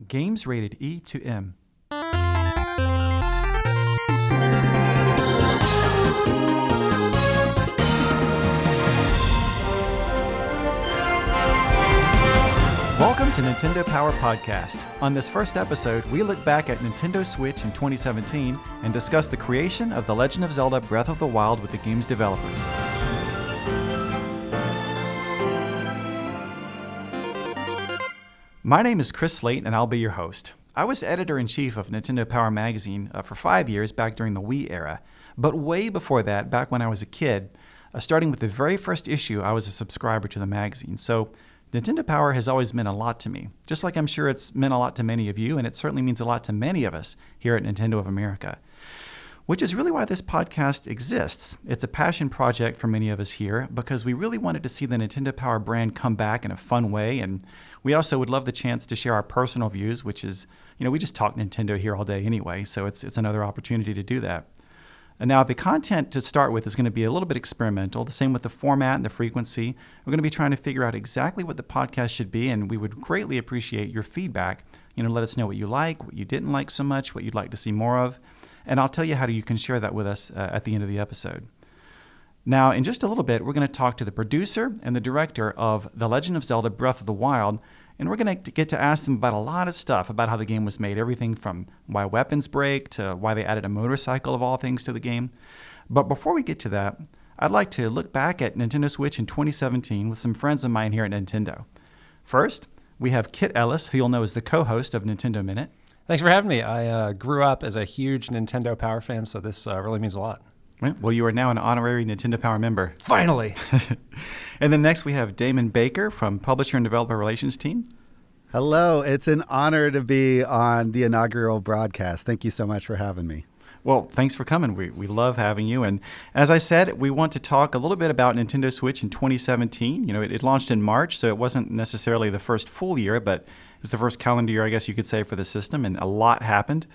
Games rated E to M. Welcome to Nintendo Power Podcast. On this first episode, we look back at Nintendo Switch in 2017 and discuss the creation of The Legend of Zelda Breath of the Wild with the game's developers. My name is Chris Slate, and I'll be your host. I was editor-in-chief of Nintendo Power Magazine for 5 years back during the Wii era. But way before that, back when I was a kid, starting with the very first issue, I was a subscriber to the magazine. So Nintendo Power has always meant a lot to me, just like I'm sure it's meant a lot to many of you, and it certainly means a lot to many of us here at Nintendo of America. Which is really why this podcast exists. It's a passion project for many of us here because we really wanted to see the Nintendo Power brand come back in a fun way, and we also would love the chance to share our personal views, which is, we just talk Nintendo here all day anyway, so it's another opportunity to do that. And now the content to start with is going to be a little bit experimental, the same with the format and the frequency. We're going to be trying to figure out exactly what the podcast should be, and we would greatly appreciate your feedback. Let us know what you like, what you didn't like so much, what you'd like to see more of. And I'll tell you how you can share that with us at the end of the episode. Now, in just a little bit, we're going to talk to the producer and the director of The Legend of Zelda Breath of the Wild, and we're going to get to ask them about a lot of stuff about how the game was made, everything from why weapons break to why they added a motorcycle of all things to the game. But before we get to that, I'd like to look back at Nintendo Switch in 2017 with some friends of mine here at Nintendo. First, we have Kit Ellis, who you'll know is the co-host of Nintendo Minute. Thanks for having me. I grew up as a huge Nintendo Power fan, so this really means a lot. Well, you are now an honorary Nintendo Power member. Finally! And then next we have Damon Baker from Publisher and Developer Relations team. Hello. It's an honor to be on the inaugural broadcast. Thank you so much for having me. Well, thanks for coming. We love having you. And as I said, we want to talk a little bit about Nintendo Switch in 2017. It launched in March, so it wasn't necessarily the first full year, but it was the first calendar year, I guess you could say, for the system, and a lot happened.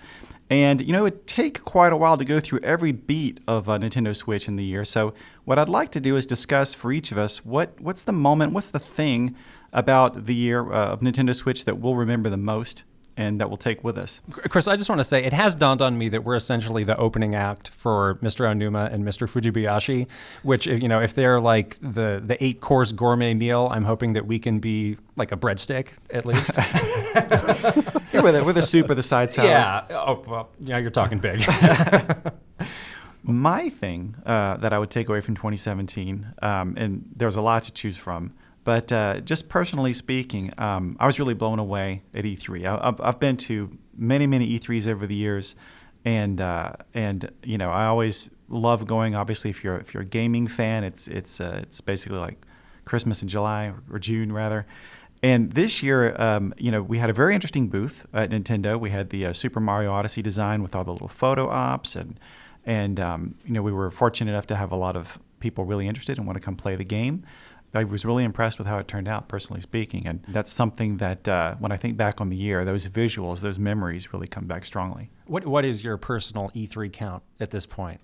And, it would take quite a while to go through every beat of Nintendo Switch in the year. So what I'd like to do is discuss for each of us what's the moment, what's the thing about the year of Nintendo Switch that we'll remember the most and that we'll take with us. Chris, I just want to say, it has dawned on me that we're essentially the opening act for Mr. Aonuma and Mr. Fujibayashi, which, if they're like the 8-course gourmet meal, I'm hoping that we can be like a breadstick, at least. Yeah, with a soup or the side salad. Yeah. Oh, well, you're talking big. My thing that I would take away from 2017, and there's a lot to choose from, but just personally speaking, I was really blown away at E3. I've been to many E3s over the years, and I always love going. Obviously, if you're a gaming fan, it's basically like Christmas in July or June rather. And this year, we had a very interesting booth at Nintendo. We had the Super Mario Odyssey design with all the little photo ops, and we were fortunate enough to have a lot of people really interested and want to come play the game. I was really impressed with how it turned out, personally speaking. And that's something that when I think back on the year, those visuals, those memories really come back strongly. What is your personal E3 count at this point?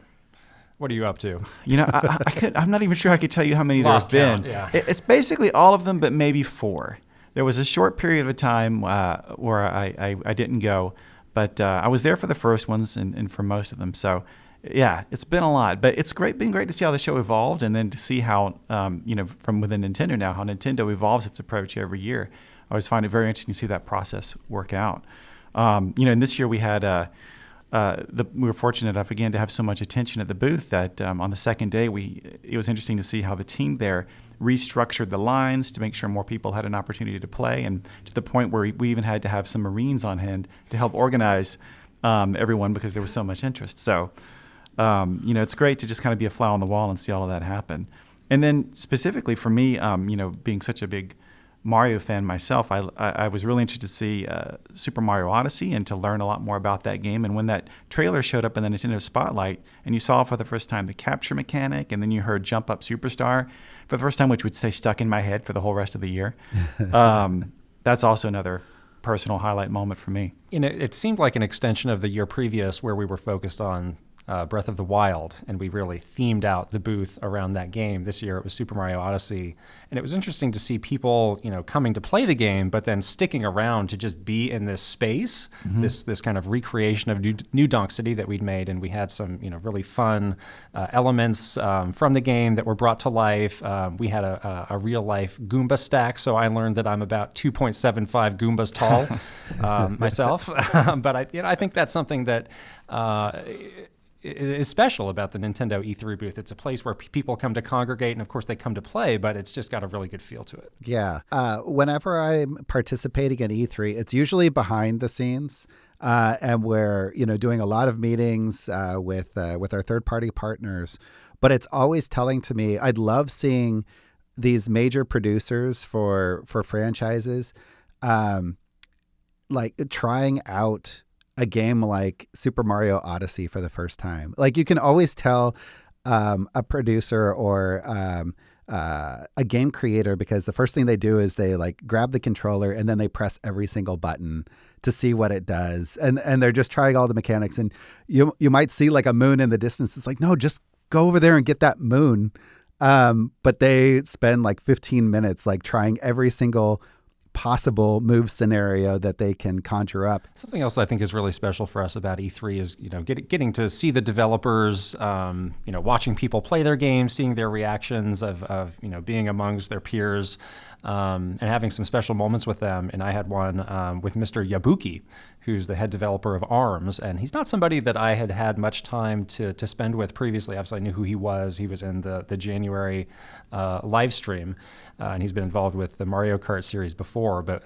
What are you up to? I'm not even sure I could tell you how many there's been. Yeah. It's basically all of them, but maybe 4. There was a short period of time where I didn't go, but I was there for the first ones and for most of them. So, yeah, it's been a lot, but it's been great to see how the show evolved, and then to see how, from within Nintendo now, how Nintendo evolves its approach every year. I always find it very interesting to see that process work out. And this year we had we were fortunate enough again to have so much attention at the booth that on the second day it was interesting to see how the team there restructured the lines to make sure more people had an opportunity to play, and to the point where we even had to have some Marines on hand to help organize everyone because there was so much interest. So, it's great to just kind of be a fly on the wall and see all of that happen. And then specifically for me, being such a big Mario fan myself, I was really interested to see Super Mario Odyssey and to learn a lot more about that game. And when that trailer showed up in the Nintendo Spotlight and you saw for the first time the capture mechanic, and then you heard Jump Up Superstar for the first time, which would stay stuck in my head for the whole rest of the year, that's also another personal highlight moment for me. It seemed like an extension of the year previous where we were focused on Breath of the Wild, and we really themed out the booth around that game. This year it was Super Mario Odyssey, and it was interesting to see people, coming to play the game, but then sticking around to just be in this space, this kind of recreation of New Donk City that we'd made, and we had some, really fun elements from the game that were brought to life. We had a real life Goomba stack, so I learned that I'm about 2.75 Goombas tall myself. But I think that's something that is special about the Nintendo E3 booth. It's a place where people come to congregate, and of course they come to play, but it's just got a really good feel to it. Yeah. Whenever I'm participating in E3, it's usually behind the scenes. And we're, doing a lot of meetings with our third-party partners. But it's always telling to me, I'd love seeing these major producers for franchises like trying out a game like Super Mario Odyssey for the first time. Like, you can always tell a producer or a game creator, because the first thing they do is they like grab the controller and then they press every single button to see what it does. And they're just trying all the mechanics. And you might see like a moon in the distance. It's like, no, just go over there and get that moon. But they spend like 15 minutes like trying every single possible move scenario that they can conjure up. Something else I think is really special for us about E3 is, getting to see the developers, watching people play their games, seeing their reactions of being amongst their peers, and having some special moments with them. And I had one with Mr. Yabuki, who's the head developer of ARMS, and he's not somebody that I had much time to spend with previously. Obviously, I knew who he was. He was in the January live stream, and he's been involved with the Mario Kart series before, but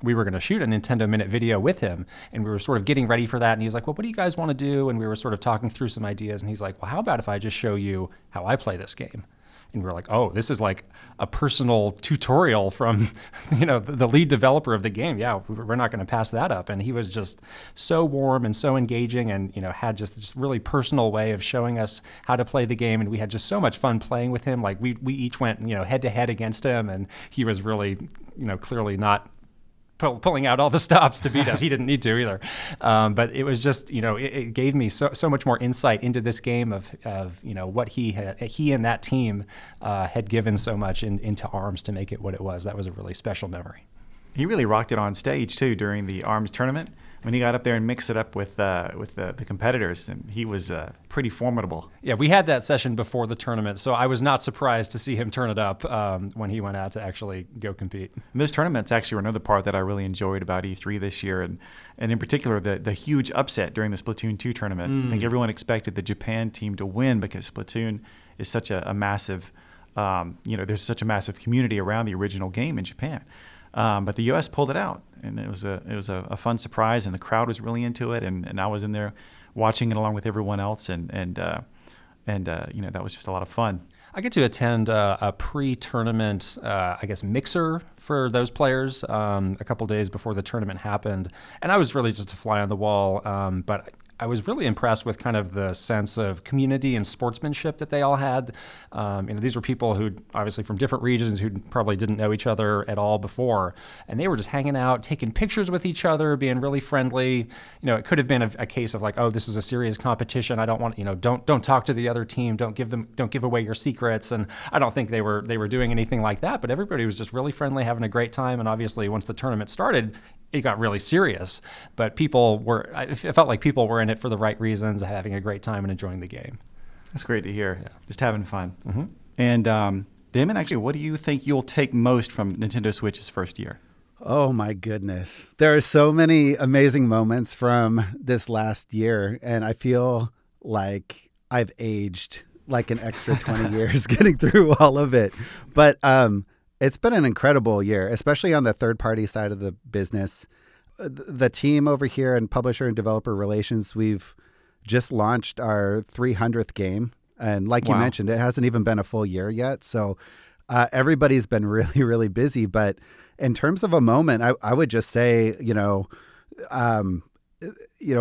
we were going to shoot a Nintendo Minute video with him, and we were sort of getting ready for that, and he's like, well, what do you guys want to do? And we were sort of talking through some ideas, and he's like, well, how about if I just show you how I play this game? And we're like, oh, this is like a personal tutorial from, the lead developer of the game. Yeah, we're not going to pass that up. And he was just so warm and so engaging, and, had just really personal way of showing us how to play the game. And we had just so much fun playing with him. Like we each went, head to head against him, and he was really, clearly not pulling out all the stops to beat us. He didn't need to either. But it was just, it gave me so much more insight into this game of what he and that team had given so much into ARMS to make it what it was. That was a really special memory. He really rocked it on stage too during the ARMS tournament when he got up there and mixed it up with the competitors, and he was pretty formidable. Yeah, we had that session before the tournament, so I was not surprised to see him turn it up when he went out to actually go compete. And those tournaments actually were another part that I really enjoyed about E3 this year, and in particular the huge upset during the Splatoon 2 tournament. I think everyone expected the Japan team to win because Splatoon is such a massive, there's such a massive community around the original game in Japan. But the U.S. pulled it out, and it was a fun surprise, and the crowd was really into it, and I was in there watching it along with everyone else, and that was just a lot of fun. I get to attend a pre-tournament, mixer for those players a couple days before the tournament happened, and I was really just a fly on the wall, but I was really impressed with kind of the sense of community and sportsmanship that they all had. These were people who obviously from different regions who probably didn't know each other at all before, and they were just hanging out, taking pictures with each other, being really friendly. It could have been a case of like, oh, this is a serious competition. I don't want, don't talk to the other team. Don't give away your secrets. And I don't think they were doing anything like that. But everybody was just really friendly, having a great time. And obviously, once the tournament started, it got really serious, but it felt like people were in it for the right reasons, having a great time and enjoying the game. That's great to hear. Yeah. Just having fun. Mm-hmm. And Damon, actually, what do you think you'll take most from Nintendo Switch's first year? Oh my goodness. There are so many amazing moments from this last year, and I feel like I've aged like an extra 20 years getting through all of it. But it's been an incredible year, especially on the third-party side of the business. The team over here in publisher and developer relations, we've just launched our 300th game. And like you mentioned, it hasn't even been a full year yet. So everybody's been really, really busy. But in terms of a moment, I would just say,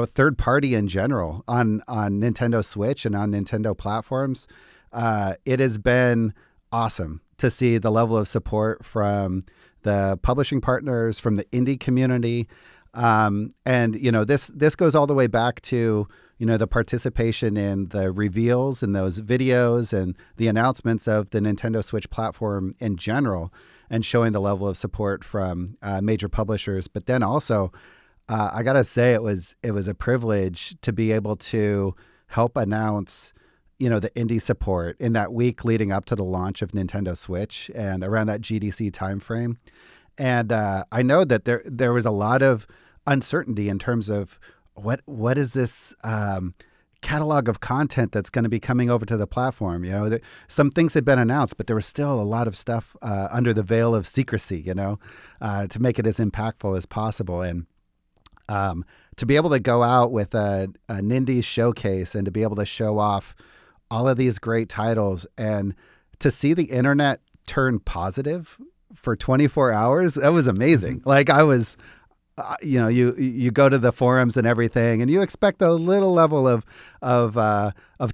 third party in general on Nintendo Switch and on Nintendo platforms, it has been awesome to see the level of support from the publishing partners, from the indie community. This goes all the way back to, the participation in the reveals and those videos and the announcements of the Nintendo Switch platform in general, and showing the level of support from major publishers. But then also, I got to say, it was a privilege to be able to help announce, the indie support in that week leading up to the launch of Nintendo Switch and around that GDC timeframe. And I know that there was a lot of uncertainty in terms of what is this catalog of content that's going to be coming over to the platform. Some things had been announced, but there was still a lot of stuff under the veil of secrecy, to make it as impactful as possible. And to be able to go out with an indie showcase and to be able to show off all of these great titles and to see the internet turn positive for 24 hours, that was amazing. Like I was, you go to the forums and everything, and you expect a little level of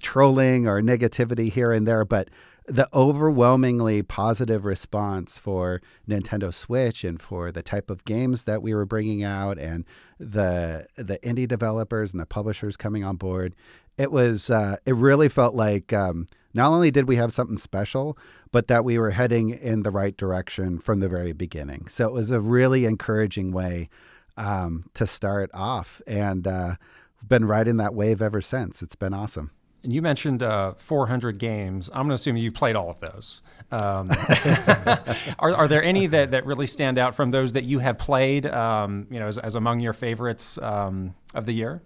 trolling or negativity here and there, but the overwhelmingly positive response for Nintendo Switch and for the type of games that we were bringing out and the indie developers and the publishers coming on board, it really felt like not only did we have something special, but that we were heading in the right direction from the very beginning. So it was a really encouraging way to start off, and we've been riding that wave ever since. It's been awesome. And you mentioned 400 games. I'm going to assume you played all of those. Are there any that really stand out from those that you have played, as among your favorites of the year?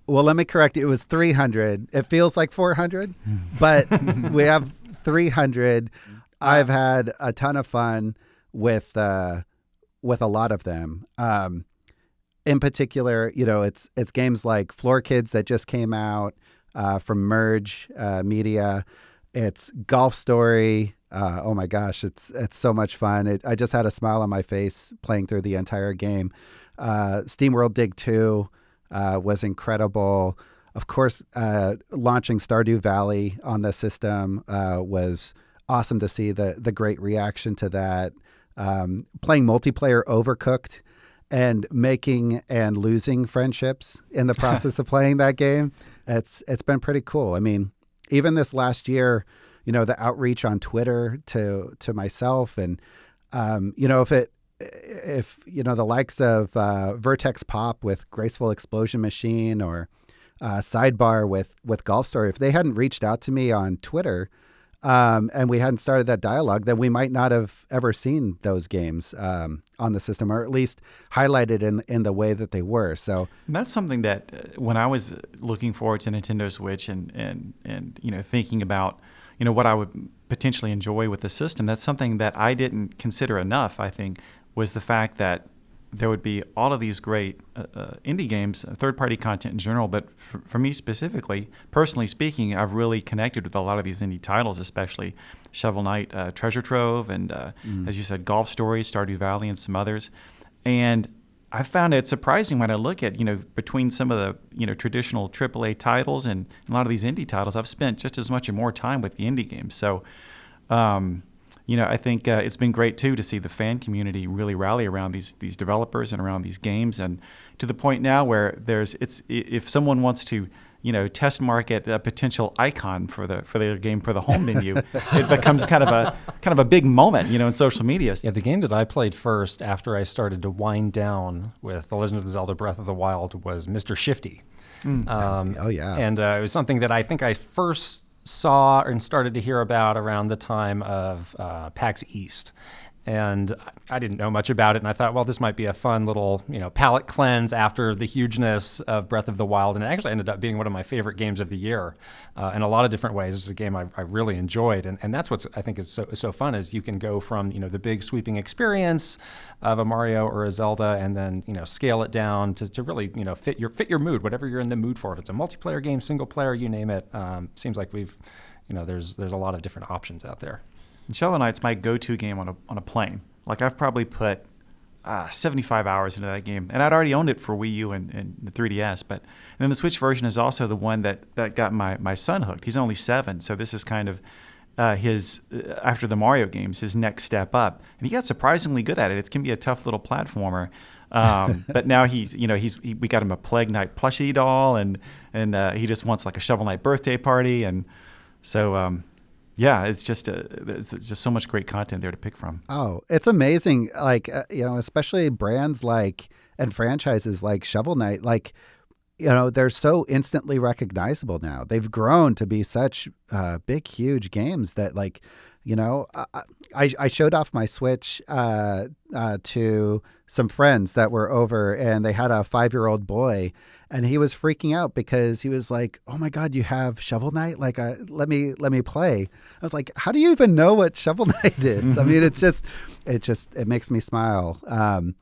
Well, let me correct you. It was 300. It feels like 400, but we have 300. I've had a ton of fun with a lot of them. In particular, it's games like Floor Kids that just came out from Merge Media. It's Golf Story. Oh my gosh, it's so much fun. I just had a smile on my face playing through the entire game. SteamWorld Dig 2 was incredible. Of course, launching Stardew Valley on the system was awesome to see the great reaction to that. Playing multiplayer Overcooked and making and losing friendships in the process of playing that game. It's been pretty cool. I mean, even this last year, the outreach on Twitter to myself and, if the likes of Vertex Pop with Graceful Explosion Machine or Sidebar with Golf Story, if they hadn't reached out to me on Twitter, and we hadn't started that dialogue, then we might not have ever seen those games on the system, or at least highlighted in the way that they were. So and that's something that when I was looking forward to Nintendo Switch and thinking about what I would potentially enjoy with the system, that's something that I didn't consider enough. I think was the fact that there would be all of these great indie games, third-party content in general, but for me specifically, personally speaking, I've really connected with a lot of these indie titles, especially Shovel Knight, Treasure Trove, and as you said, Golf Story, Stardew Valley, and some others. And I found it surprising when I look at, between some of the, traditional AAA titles and a lot of these indie titles, I've spent just as much or more time with the indie games. So, I think it's been great, too, to see the fan community really rally around these developers and around these games, and to the point now where if someone wants to, test market a potential icon for their game for the home menu, it becomes kind of a big moment, in social media. Yeah, the game that I played first after I started to wind down with The Legend of Zelda Breath of the Wild was Mr. Shifty. Oh, yeah. And it was something that I think I first saw and started to hear about around the time of PAX East. And I didn't know much about it, and I thought, well, this might be a fun little, palate cleanse after the hugeness of Breath of the Wild. And it actually ended up being one of my favorite games of the year in a lot of different ways. It's a game I really enjoyed, and that's what I think is so fun is you can go from the big sweeping experience of a Mario or a Zelda, and then scale it down to really fit your mood, whatever you're in the mood for. If it's a multiplayer game, single player, you name it. Seems like we've there's a lot of different options out there. Shovel Knight's my go-to game on a plane. Like I've probably put 75 hours into that game, and I'd already owned it for Wii U and the 3DS. And then the Switch version is also the one that got my son hooked. He's only 7, so this is kind of after the Mario games, his next step up, and he got surprisingly good at it. It can be a tough little platformer, but now we got him a Plague Knight plushie doll, and he just wants like a Shovel Knight birthday party, and so it's just there's just so much great content there to pick from. Oh, it's amazing! Like especially brands like and franchises like Shovel Knight, like. They're so instantly recognizable now. They've grown to be such big, huge games that, like, I showed off my Switch to some friends that were over, and they had a 5-year-old boy, and he was freaking out because he was like, "Oh my God, you have Shovel Knight? Like, let me play." I was like, "How do you even know what Shovel Knight is?" I mean, it makes me smile.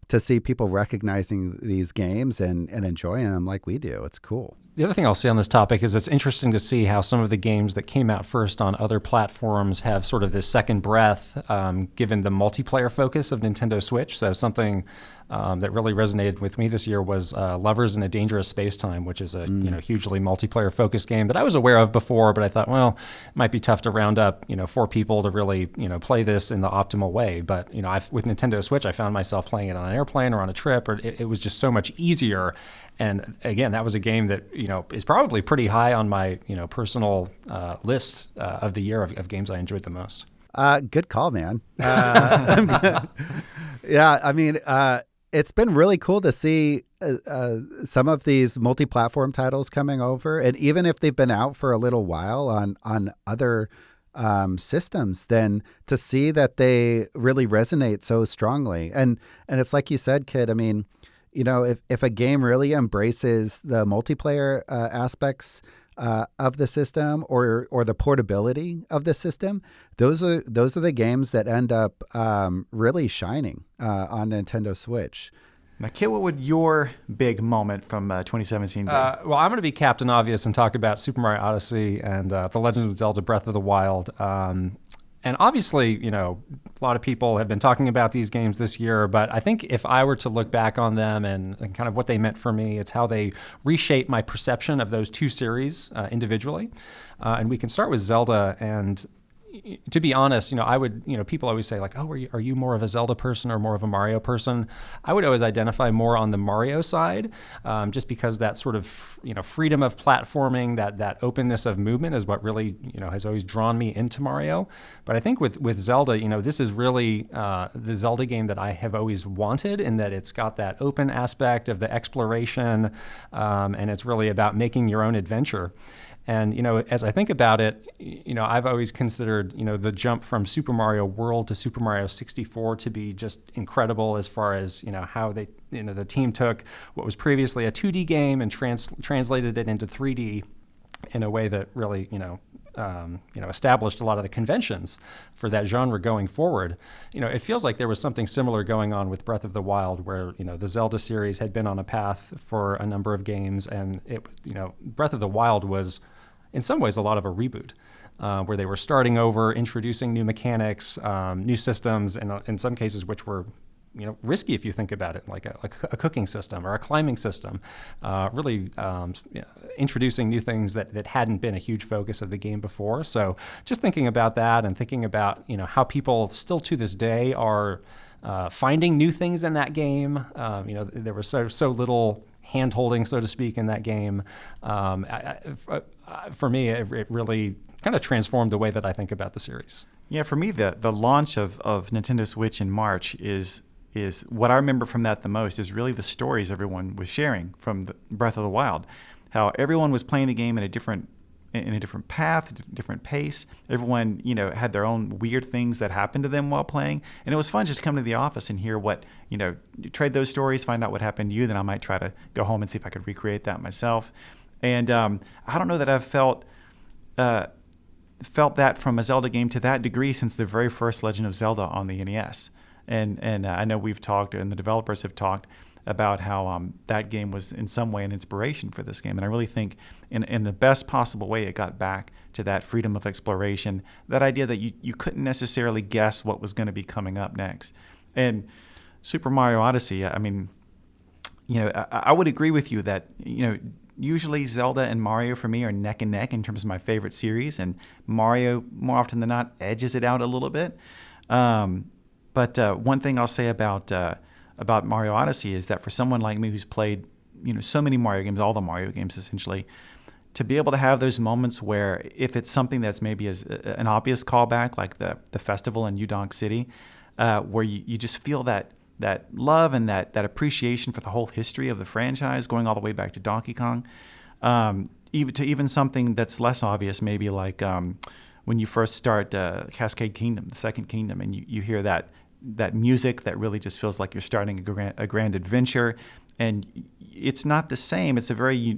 To see people recognizing these games and enjoying them like we do. It's cool. The other thing I'll say on this topic is it's interesting to see how some of the games that came out first on other platforms have sort of this second breath given the multiplayer focus of Nintendo Switch. So something that really resonated with me this year was Lovers in a Dangerous Space-Time, which is a hugely multiplayer-focused game that I was aware of before, but I thought, well, it might be tough to round up 4 people to really play this in the optimal way. But with Nintendo Switch, I found myself playing it on an airplane or on a trip, or it was just so much easier. And again, that was a game that is probably pretty high on my personal list of the year of games I enjoyed the most. Good call, man. Yeah, I mean, it's been really cool to see some of these multi-platform titles coming over, and even if they've been out for a little while on other systems, then to see that they really resonate so strongly. And it's like you said, Kit, I mean, if a game really embraces the multiplayer aspects of the system or the portability of the system, those are the games that end up really shining on Nintendo Switch. Now, Kit, what would your big moment from 2017 be? Well, I'm going to be Captain Obvious and talk about Super Mario Odyssey and The Legend of Zelda Breath of the Wild. And obviously, a lot of people have been talking about these games this year, but I think if I were to look back on them and kind of what they meant for me, it's how they reshaped my perception of those two series individually. And we can start with Zelda. And to be honest, I would, people always say like, oh, are you more of a Zelda person or more of a Mario person? I would always identify more on the Mario side, just because that sort of, freedom of platforming, that openness of movement is what really, has always drawn me into Mario. But I think with Zelda, this is really the Zelda game that I have always wanted, in that it's got that open aspect of the exploration, and it's really about making your own adventure. And, as I think about it, I've always considered, the jump from Super Mario World to Super Mario 64 to be just incredible, as far as, how they, the team took what was previously a 2D game and translated it into 3D in a way that really, established a lot of the conventions for that genre going forward. It feels like there was something similar going on with Breath of the Wild, where, the Zelda series had been on a path for a number of games, and Breath of the Wild was, in some ways, a lot of a reboot, where they were starting over, introducing new mechanics, new systems, and in some cases which were, risky if you think about it, like a cooking system or a climbing system, really introducing new things that hadn't been a huge focus of the game before. So just thinking about that and thinking about, how people still to this day are finding new things in that game. There was so little hand-holding, so to speak, in that game. For me, it really kind of transformed the way that I think about the series. Yeah, for me, the launch of Nintendo Switch in March is what I remember from that the most, is really the stories everyone was sharing from the Breath of the Wild. How everyone was playing the game in a different path, different pace. Everyone, had their own weird things that happened to them while playing. And it was fun just to come to the office and hear what, trade those stories, find out what happened to you. Then I might try to go home and see if I could recreate that myself. And I don't know that I've felt that from a Zelda game to that degree since the very first Legend of Zelda on the NES. And I know we've talked, and the developers have talked about how that game was in some way an inspiration for this game. And I really think in the best possible way, it got back to that freedom of exploration, that idea that you couldn't necessarily guess what was going to be coming up next. And Super Mario Odyssey, I mean, I would agree with you that, usually Zelda and Mario for me are neck and neck in terms of my favorite series, and Mario, more often than not, edges it out a little bit. But one thing I'll say about Mario Odyssey is that for someone like me who's played, so many Mario games, all the Mario games essentially, to be able to have those moments where if it's something that's maybe an obvious callback, like the festival in Udon City, where you just feel that love and that appreciation for the whole history of the franchise, going all the way back to Donkey Kong, even something that's less obvious, maybe like when you first start Cascade Kingdom, the second kingdom, and you hear that music that really just feels like you're starting a grand adventure. And it's not the same. It's a very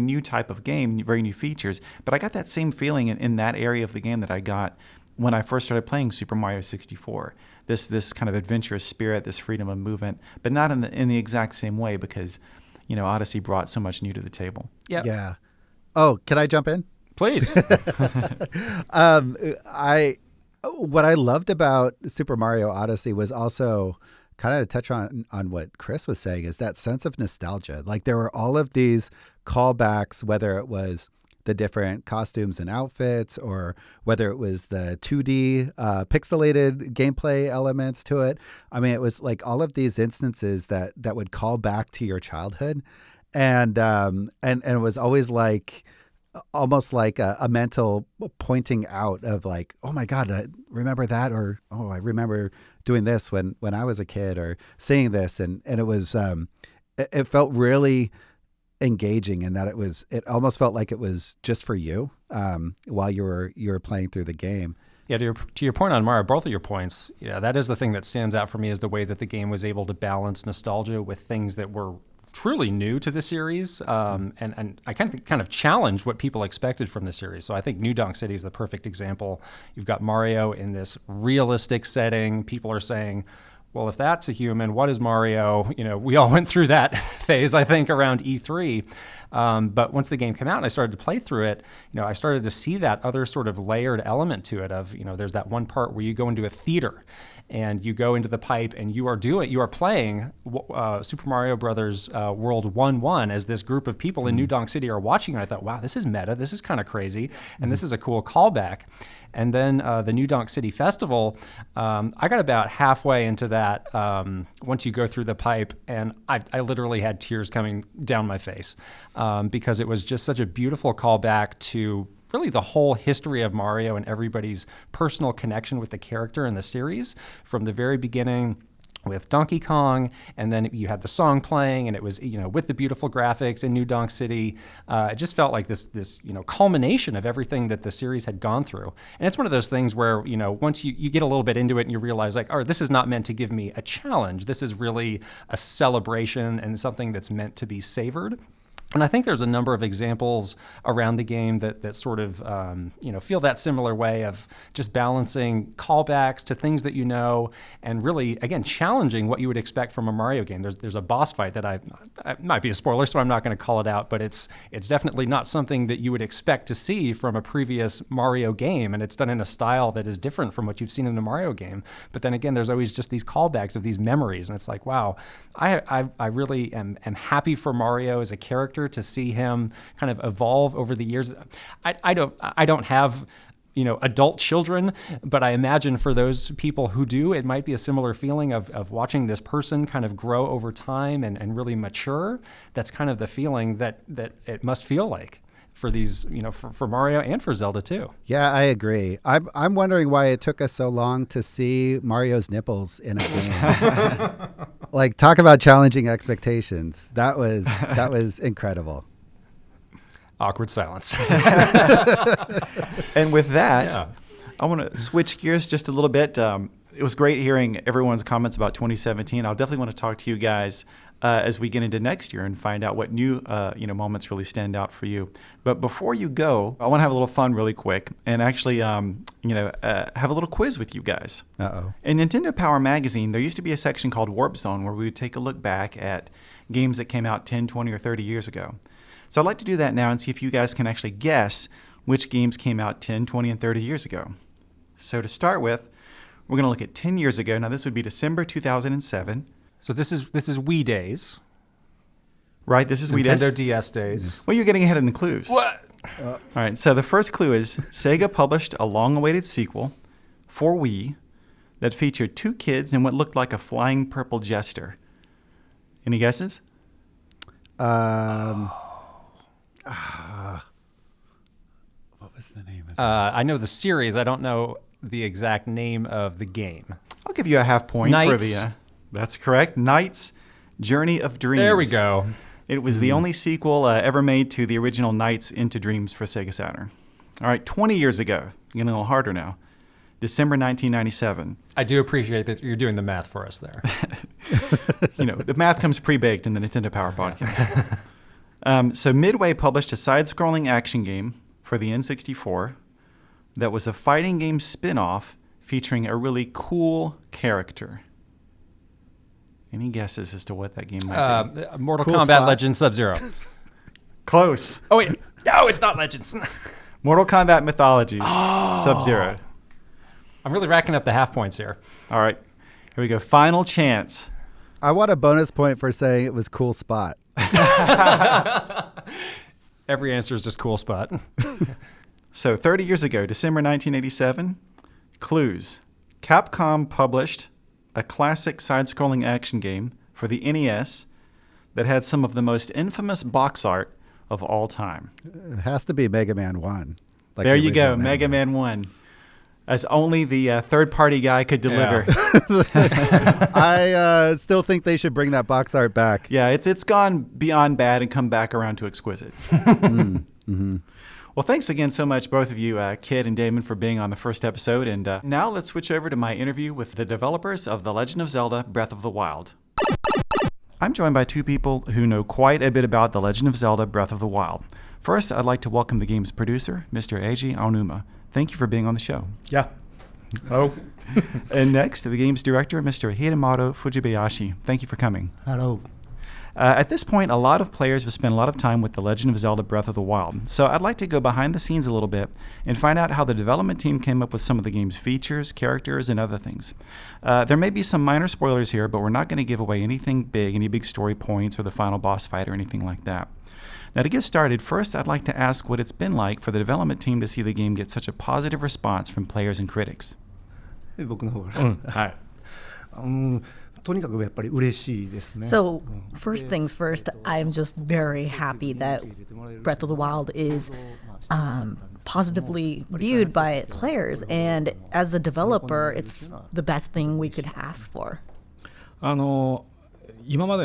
new type of game, very new features. But I got that same feeling in that area of the game that I got when I first started playing Super Mario 64. This kind of adventurous spirit, this freedom of movement, but not in the exact same way, because Odyssey brought so much new to the table. Yep. Yeah. Oh, can I jump in? Please. What I loved about Super Mario Odyssey was also kind of to touch on what Chris was saying, is that sense of nostalgia. Like, there were all of these callbacks, whether it was the different costumes and outfits, or whether it was the 2D pixelated gameplay elements to it. I mean, it was like all of these instances that would call back to your childhood, and it was always like almost like a mental pointing out of like, oh my God, I remember that, or oh, I remember doing this when I was a kid, or seeing this, and it was it felt really engaging in that it almost felt like it was just for you while you were playing through the game. Yeah, to your point on Mario, both of your points, yeah, that is the thing that stands out for me, is the way that the game was able to balance nostalgia with things that were truly new to the series, and I kind of challenged what people expected from the series. So I think New Donk City is the perfect example. You've got Mario in this realistic setting. People are saying, well, if that's a human, what is Mario? We all went through that phase, I think, around E3. But once the game came out and I started to play through it, I started to see that other sort of layered element to it of, there's that one part where you go into a theater and you go into the pipe and you are playing Super Mario Brothers World 1-1 as this group of people in New Donk City are watching. And I thought, wow, this is meta. This is kind of crazy. And this is a cool callback. And then the New Donk City Festival, I got about halfway into that once you go through the pipe, and I literally had tears coming down my face because it was just such a beautiful callback to really the whole history of Mario and everybody's personal connection with the character in the series from the very beginning with Donkey Kong, and then you had the song playing, and it was with the beautiful graphics in New Donk City. It just felt like this culmination of everything that the series had gone through. And it's one of those things where once you get a little bit into it and you realize like, oh, this is not meant to give me a challenge. This is really a celebration and something that's meant to be savored. And I think there's a number of examples around the game that sort of, feel that similar way of just balancing callbacks to things that and really, again, challenging what you would expect from a Mario game. There's a boss fight that I might be a spoiler, so I'm not going to call it out, but it's definitely not something that you would expect to see from a previous Mario game, and it's done in a style that is different from what you've seen in a Mario game. But then again, there's always just these callbacks of these memories, and it's like, wow, I really am happy for Mario as a character, to see him kind of evolve over the years. I don't have adult children, but I imagine for those people who do, it might be a similar feeling of watching this person kind of grow over time and really mature. That's kind of the feeling that it must feel like for these, for Mario and for Zelda too. Yeah, I agree. I'm wondering why it took us so long to see Mario's nipples in a game. Like, talk about challenging expectations. That was incredible. Awkward silence. And with that, yeah. I want to switch gears just a little bit. It was great hearing everyone's comments about 2017. I'll definitely want to talk to you guys as we get into next year and find out what new moments really stand out for you. But before you go, I want to have a little fun really quick and actually have a little quiz with you guys. Uh-oh. In Nintendo Power Magazine, there used to be a section called Warp Zone where we would take a look back at games that came out 10, 20, or 30 years ago. So I'd like to do that now and see if you guys can actually guess which games came out 10, 20, and 30 years ago. So to start with, we're going to look at 10 years ago. Now this would be December 2007. So this is Wii days. Right, this is Wii days. Nintendo DS days. Well, you're getting ahead in the clues. What? All right, so the first clue is Sega published a long-awaited sequel for Wii that featured two kids and what looked like a flying purple jester. Any guesses? What was the name of it? I know the series. I don't know the exact name of the game. I'll give you a half point for Knights. the... that's correct. Knights Journey of Dreams. There we go. It was the only sequel ever made to the original Knights Into Dreams for Sega Saturn. All right, 20 years ago. Getting a little harder now. December 1997. I do appreciate that you're doing the math for us there. The math comes pre-baked in the Nintendo Power podcast. So Midway published a side-scrolling action game for the N64 that was a fighting game spin-off featuring a really cool character. Any guesses as to what that game might be? Mortal Cool Kombat spot. Legends Sub-Zero. Close. Oh, wait. No, it's not Legends. Mortal Kombat Mythologies. Sub-Zero. I'm really racking up the half points here. All right. Here we go. Final chance. I want a bonus point for saying it was Cool Spot. Every answer is just cool spot. So 30 years ago, December 1987, clues. Capcom published a classic side-scrolling action game for the NES that had some of the most infamous box art of all time. It has to be Mega Man 1. Like There the you go, original Mega Man 1. As only the third-party guy could deliver. I still think they should bring that box art back. Yeah, it's gone beyond bad and come back around to exquisite. Well, thanks again so much, both of you, Kit and Damon, for being on the first episode. And now let's switch over to my interview with the developers of The Legend of Zelda Breath of the Wild. I'm joined by two people who know quite a bit about The Legend of Zelda Breath of the Wild. First, I'd like to welcome the game's producer, Mr. Eiji Aonuma. Thank you for being on the show. Yeah. Hello. And next, the game's director, Mr. Hidemaro Fujibayashi. Thank you for coming. Hello. At this point, a lot of players have spent a lot of time with The Legend of Zelda Breath of the Wild, so I'd like to go behind the scenes a little bit and find out how the development team came up with some of the game's features, characters, and other things. There may be some minor spoilers here, but we're not going to give away anything big, any big story points or the final boss fight or anything like that. Now, to get started, first I'd like to ask what it's been like for the development team to see the game get such a positive response from players and critics. 僕の方からはいとにかくやっぱり嬉しいですね So, first things first, I'm just very happy that Breath of the Wild is positively viewed by players, and as a developer, it's the best thing we could ask for.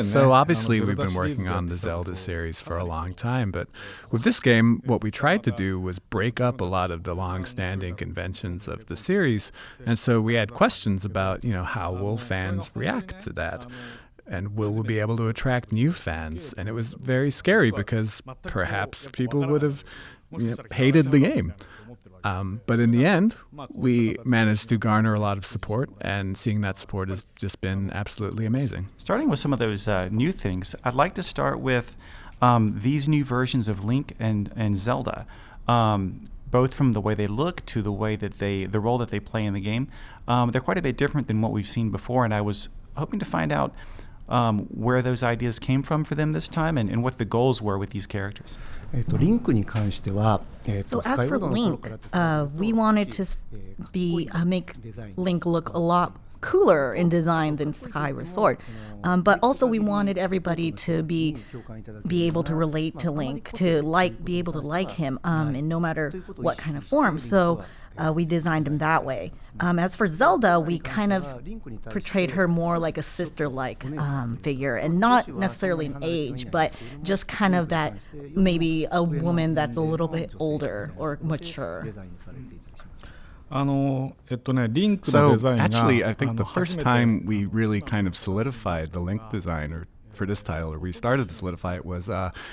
So obviously we've been working on the Zelda series for a long time, but with this game, what we tried to do was break up a lot of the long-standing conventions of the series, and so we had questions about, how will fans react to that? And will we be able to attract new fans? And it was very scary because perhaps people would have hated the game. But in the end, we managed to garner a lot of support, and seeing that support has just been absolutely amazing. Starting with some of those new things, I'd like to start with these new versions of Link and Zelda, both from the way they look to the way that the role that they play in the game. They're quite a bit different than what we've seen before, and I was hoping to find out where those ideas came from for them this time and what the goals were with these characters. リンクに関しては So as for Link, we wanted to make Link look a lot cooler in design than Skyward Sword, but also we wanted everybody to be able to relate to Link, to be able to like him, in no matter what kind of form. So we designed him that way. As for Zelda, we kind of portrayed her more like a sister-like figure, and not necessarily an age, but just kind of that maybe a woman that's a little bit older or mature. So actually, I think the first time we really kind of solidified the Link design, or for this title, or we started to solidify it, was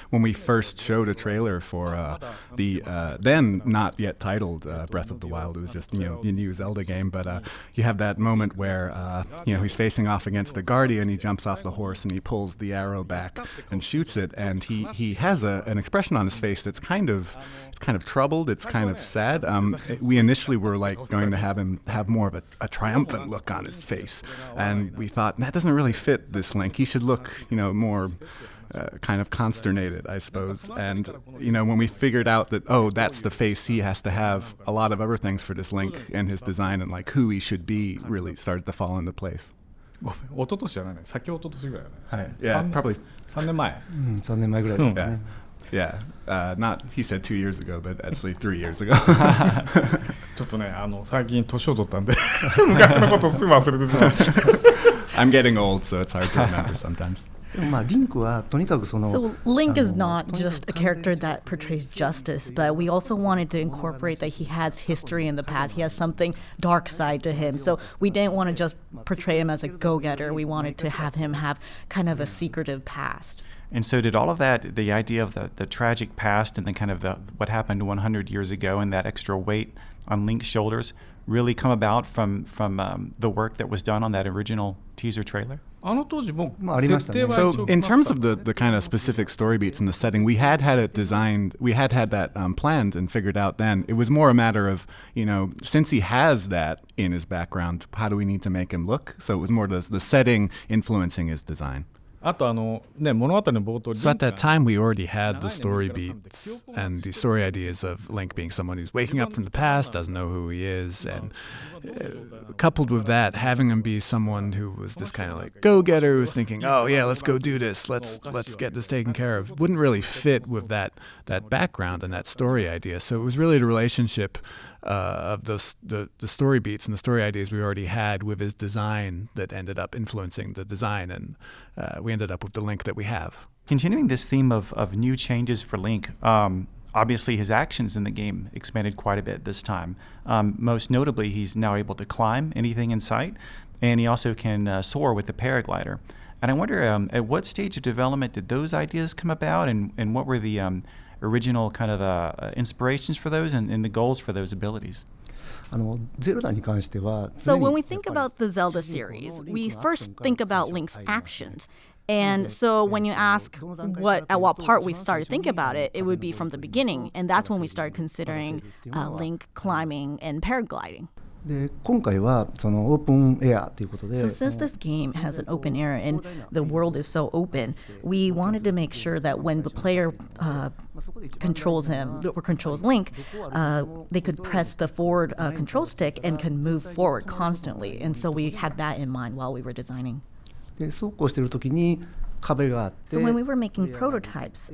when we first showed a trailer for the then not yet titled Breath of the Wild. It was just the new Zelda game, but you have that moment where he's facing off against the Guardian. He jumps off the horse and he pulls the arrow back and shoots it, and he has an expression on his face that's kind of troubled. It's kind of sad. We initially were going to have him have more of a triumphant look on his face, and we thought that doesn't really fit this Link. He should look more kind of consternated, I suppose. And, when we figured out that, that's the face he has to have, a lot of other things for this Link and his design and like who he should be really started to fall into place. 一昨年じゃないね、先一昨年ぐらいだね。Yeah, probably 3年前。3年前ぐらいですね。Yeah, not he said 2 years ago, but actually 3 years ago. ちょっとね、最近年を取ったんで昔のことすぐ忘れてしまう。I'm getting old, so it's hard to remember sometimes. So Link is not just a character that portrays justice, but we also wanted to incorporate that he has history in the past. He has something dark side to him. So we didn't want to just portray him as a go-getter. We wanted to have him have kind of a secretive past. And so did all of that, the idea of the tragic past and then kind of what happened 100 years ago and that extra weight on Link's shoulders really come about from the work that was done on that original teaser trailer? So in terms of the kind of specific story beats and the setting, we had it designed, we had that planned and figured out then. It was more a matter of, since he has that in his background, how do we need to make him look? So it was more the setting influencing his design. So at that time, we already had the story beats and the story ideas of Link being someone who's waking up from the past, doesn't know who he is, and coupled with that, having him be someone who was this kind of like go-getter who's thinking, oh yeah, let's go do this, let's get this taken care of, wouldn't really fit with that background and that story idea. So it was really the relationship of the story beats and the story ideas we already had with his design that ended up influencing the design, and we ended up with the Link that we have. Continuing this theme of new changes for Link, obviously his actions in the game expanded quite a bit this time. Most notably, he's now able to climb anything in sight, and he also can soar with the paraglider. And I wonder, at what stage of development did those ideas come about, and what were the original kind of inspirations for those and the goals for those abilities? So when we think about the Zelda series, we first think about Link's actions. And so when you ask at what part we started thinking about it, it would be from the beginning. And that's when we started considering Link climbing and paragliding. So since this game has an open air and the world is so open, we wanted to make sure that when the player controls him or controls Link, they could press the forward control stick and can move forward constantly. And so we had that in mind while we were designing. So when we were making prototypes,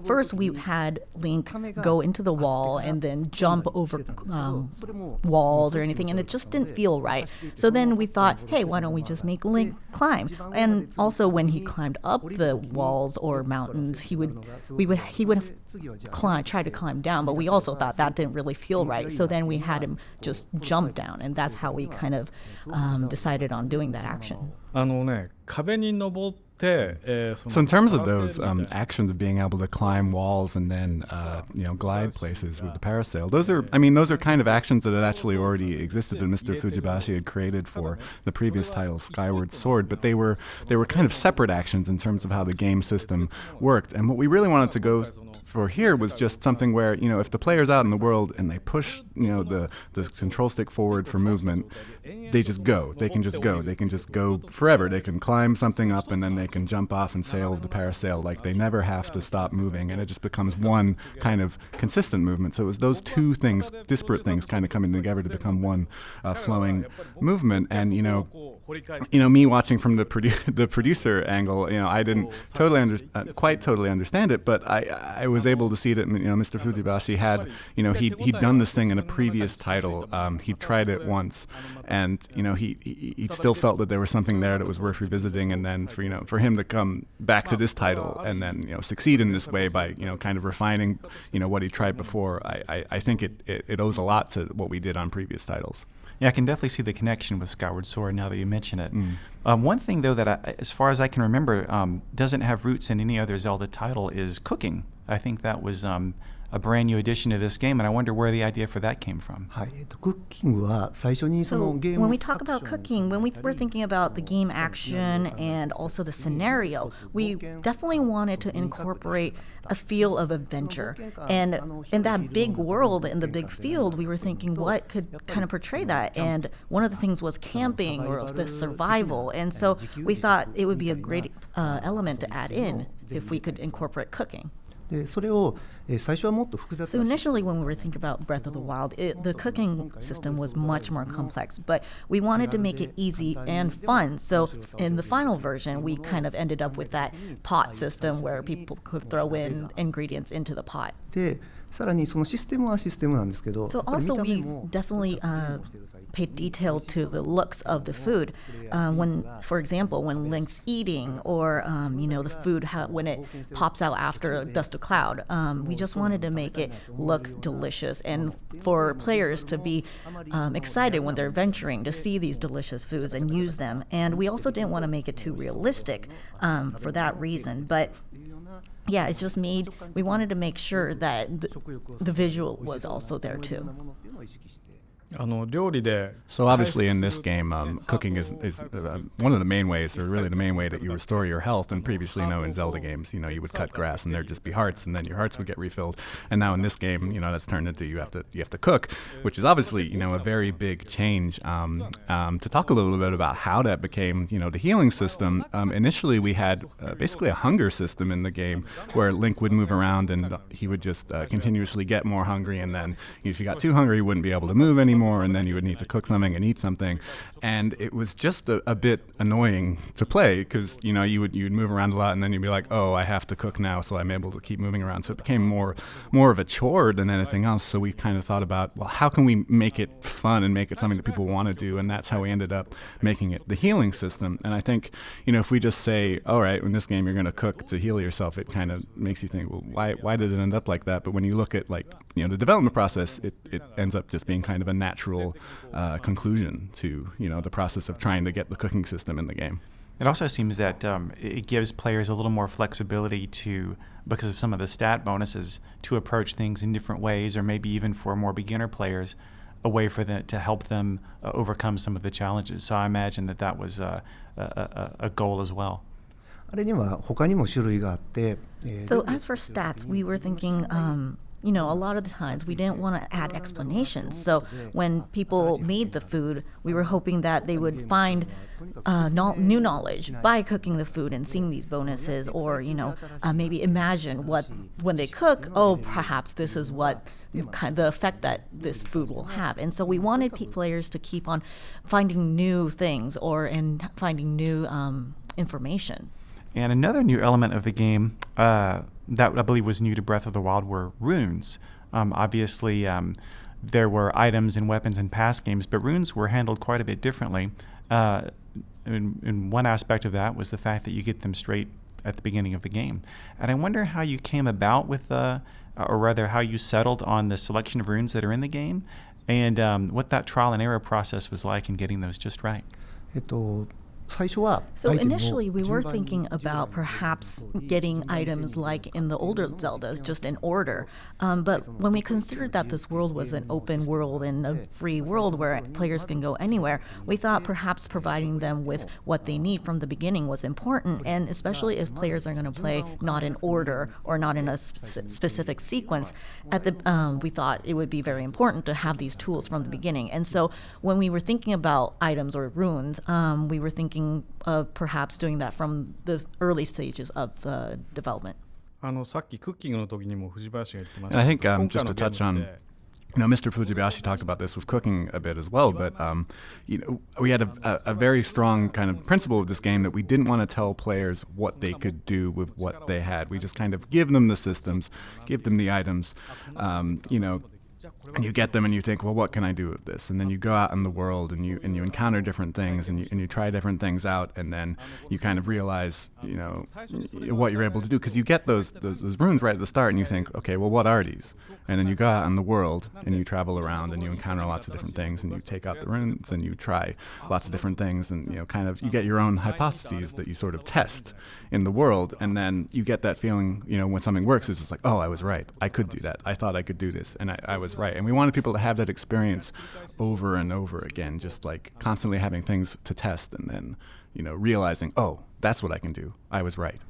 first we had Link go into the wall and then jump over walls or anything, and it just didn't feel right. So then we thought, hey, why don't we just make Link climb? And also when he climbed up the walls or mountains, he would try to climb down, but we also thought that didn't really feel right. So then we had him just jump down, and that's how we kind of decided on doing that action. So in terms of those actions of being able to climb walls and then glide places with the parasail, those are kind of actions that had actually already existed that Mr. Fujibayashi had created for the previous title Skyward Sword, but they were kind of separate actions in terms of how the game system worked. And what we really wanted to go for here was just something where, if the player's out in the world and they push, the control stick forward for movement, they just go. They can just go. They can just go forever. They can climb something up and then they can jump off and sail the parasail. Like, they never have to stop moving, and it just becomes one kind of consistent movement. So it was those two things, disparate things, kind of coming together to become one flowing movement. And, me watching from the producer angle, I didn't quite totally understand it, but I was able to see that Mr. Fujibayashi had he'd done this thing in a previous title. He tried it once, and he still felt that there was something there that was worth revisiting. And then for him to come back to this title and then succeed in this way by kind of refining what he tried before, I think it owes a lot to what we did on previous titles. Yeah, I can definitely see the connection with Skyward Sword now that you mention it. One thing, though, that as far as I can remember, doesn't have roots in any other Zelda title is cooking. I think that was a brand new addition to this game, and I wonder where the idea for that came from. So when we talk about cooking, when we were thinking about the game action and also the scenario, we definitely wanted to incorporate a feel of adventure. And in that big world, in the big field, we were thinking what could kind of portray that. And one of the things was camping or the survival. And so we thought it would be a great element to add in. if we could incorporate cooking. でそれを、最初はもっと複雑 So な initially when we were thinking about Breath of the Wild, the cooking system was much more complex, but we wanted to make it easy and fun. So in the final version, we kind of ended up with that pot system where people could throw in ingredients into the pot. でさらにそのシステムはシステムなんですけど So やっぱり also 見た目 we も definitely paid detail to the looks of the food. When, for example, when Link's eating, or the food when it pops out after dust a cloud, we just wanted to make it look delicious and for players to be excited when they're venturing to see these delicious foods and use them. And we also didn't want to make it too realistic for that reason. But yeah, it just we wanted to make sure that the visual was also there too. 料理で So obviously in this game, cooking is one of the main ways, or really the main way that you restore your health. And previously, in Zelda games, you would cut grass and there'd just be hearts, and then your hearts would get refilled. And now in this game, that's turned into you have to cook, which is obviously a very big change. To talk a little bit about how that became the healing system. Initially, we had basically a hunger system in the game where Link would move around and he would just continuously get more hungry, and then if he got too hungry, he wouldn't be able to move anymore. And then you would need to cook something and eat something, and it was just a bit annoying to play because you'd move around a lot, and then you'd be like, oh, I have to cook now, so I'm able to keep moving around. So it became more of a chore than anything else. So we kind of thought about, well, how can we make it fun and make it something that people want to do? And that's how we ended up making it the healing system. And I think if we just say, all right, in this game you're going to cook to heal yourself, it kind of makes you think, well, why did it end up like that? But when you look at the development process, it ends up just being kind of a natural conclusion to the process of trying to get the cooking system in the game. It also seems that it gives players a little more flexibility because of some of the stat bonuses, to approach things in different ways, or maybe even for more beginner players, a way for them to help them overcome some of the challenges. So I imagine that was a goal as well. あれには他にも種類があって、So as for stats, we were thinking, a lot of the times we didn't want to add explanations. So when people made the food, we were hoping that they would find new knowledge by cooking the food and seeing these bonuses, or, maybe imagine when they cook, perhaps this is what the effect that this food will have. And so we wanted players to keep on finding new things and finding new information. And another new element of the game that I believe was new to Breath of the Wild were runes. Obviously, there were items and weapons in past games, but runes were handled quite a bit differently. And one aspect of that was the fact that you get them straight at the beginning of the game. And I wonder how you came about with, or rather how you settled on the selection of runes that are in the game, and what that trial and error process was like in getting those just right. So initially we were thinking about perhaps getting items like in the older Zeldas, just in order. But when we considered that this world was an open world and a free world where players can go anywhere, we thought perhaps providing them with what they need from the beginning was important, and especially if players are going to play not in order or not in a specific sequence, we thought it would be very important to have these tools from the beginning. And so when we were thinking about items or runes, we were thinking of perhaps doing that from the early stages of the development. さっきクッキングの時にも藤林が言ってまし And た I think 今回 just の to ゲー touch ム on, で Mr. Fujibayashi talked about this with cooking a bit as well, but we had a very strong kind of principle of this game that we didn't want to tell players what they could do with what they had. We just kind of give them the systems, give them the items, and you get them and you think, well, what can I do with this? And then you go out in the world and you encounter different things and you try different things out, and then you kind of realize, what you're able to do, because you get those runes right at the start and you think, okay, well, what are these? And then you go out in the world and you travel around and you encounter lots of different things and you take out the runes and you try lots of different things, and you get your own hypotheses that you sort of test in the world, and then you get that feeling, when something works, it's just like, oh, I was right, I could do that, I thought I could do this, and I was right. And we wanted people to have that experience over and over again, just like constantly having things to test and then, realizing, oh, that's what I can do, I was right.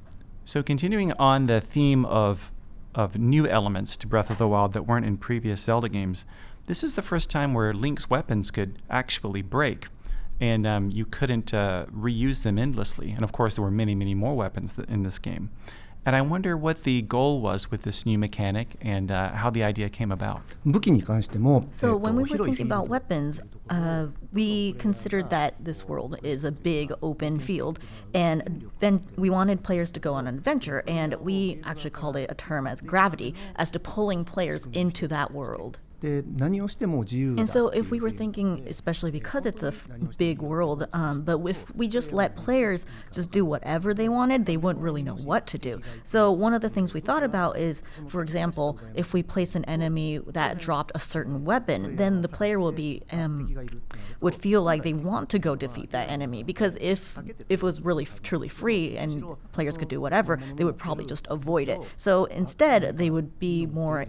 So continuing on the theme of new elements to Breath of the Wild that weren't in previous Zelda games, this is the first time where Link's weapons could actually break, and you couldn't reuse them endlessly. And of course, there were many, many more weapons in this game. And I wonder what the goal was with this new mechanic and how the idea came about. 武器に関しても、 So when we were 広い thinking about weapons, we considered that this world is a big open field, and then we wanted players to go on an adventure, and we actually called it a term as gravity, as to pulling players into that world. で何をしても自由だ And so if we were thinking, especially because it's a big world, but if we just let players just do whatever they wanted, they wouldn't really know what to do. So one of the things we thought about is, for example, if we place an enemy that dropped a certain weapon, then the player would feel like they want to go defeat that enemy. Because if it was really truly free and players could do whatever, they would probably just avoid it. So instead, they would be more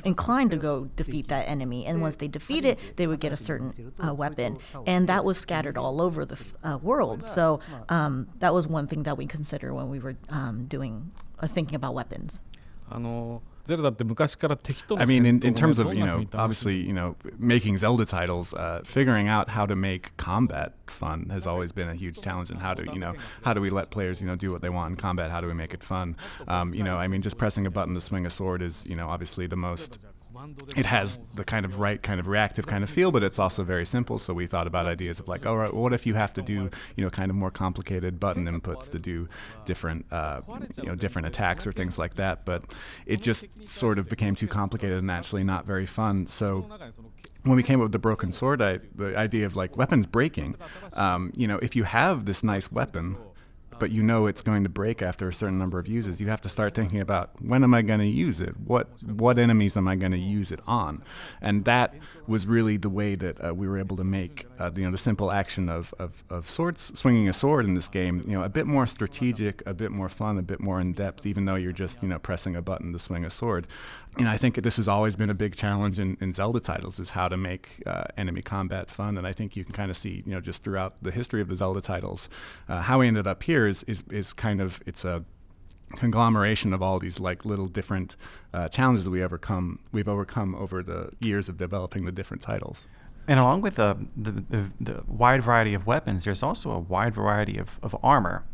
inclined to go defeat that enemy, and once they defeat it, they would get a certain weapon, and that was scattered all over the world. So that was one thing that we consider when we were thinking about weapons. I mean, in terms of, obviously, making Zelda titles, figuring out how to make combat fun has always been a huge challenge. And how do we let players, do what they want in combat? How do we make it fun? I mean, just pressing a button to swing a sword is, obviously the most. It has the kind of right kind of reactive kind of feel, but it's also very simple. So we thought about ideas of like, all right, well, what if you have to do, kind of more complicated button inputs to do different, different attacks or things like that. But it just sort of became too complicated and actually not very fun. So when we came up with the broken sword, the idea of like weapons breaking, if you have this nice weapon, but it's going to break after a certain number of uses, you have to start thinking about, when am I going to use it? What enemies am I going to use it on? And that was really the way that we were able to make the simple action of swinging a sword in this game, a bit more strategic, a bit more fun, a bit more in depth, even though you're just pressing a button to swing a sword. I think this has always been a big challenge in Zelda titles, is how to make enemy combat fun. And I think you can kind of see, just throughout the history of the Zelda titles, how we ended up here is kind of, it's a conglomeration of all these like little different challenges that we've overcome over the years of developing the different titles. And along with the wide variety of weapons, there's also a wide variety of armor,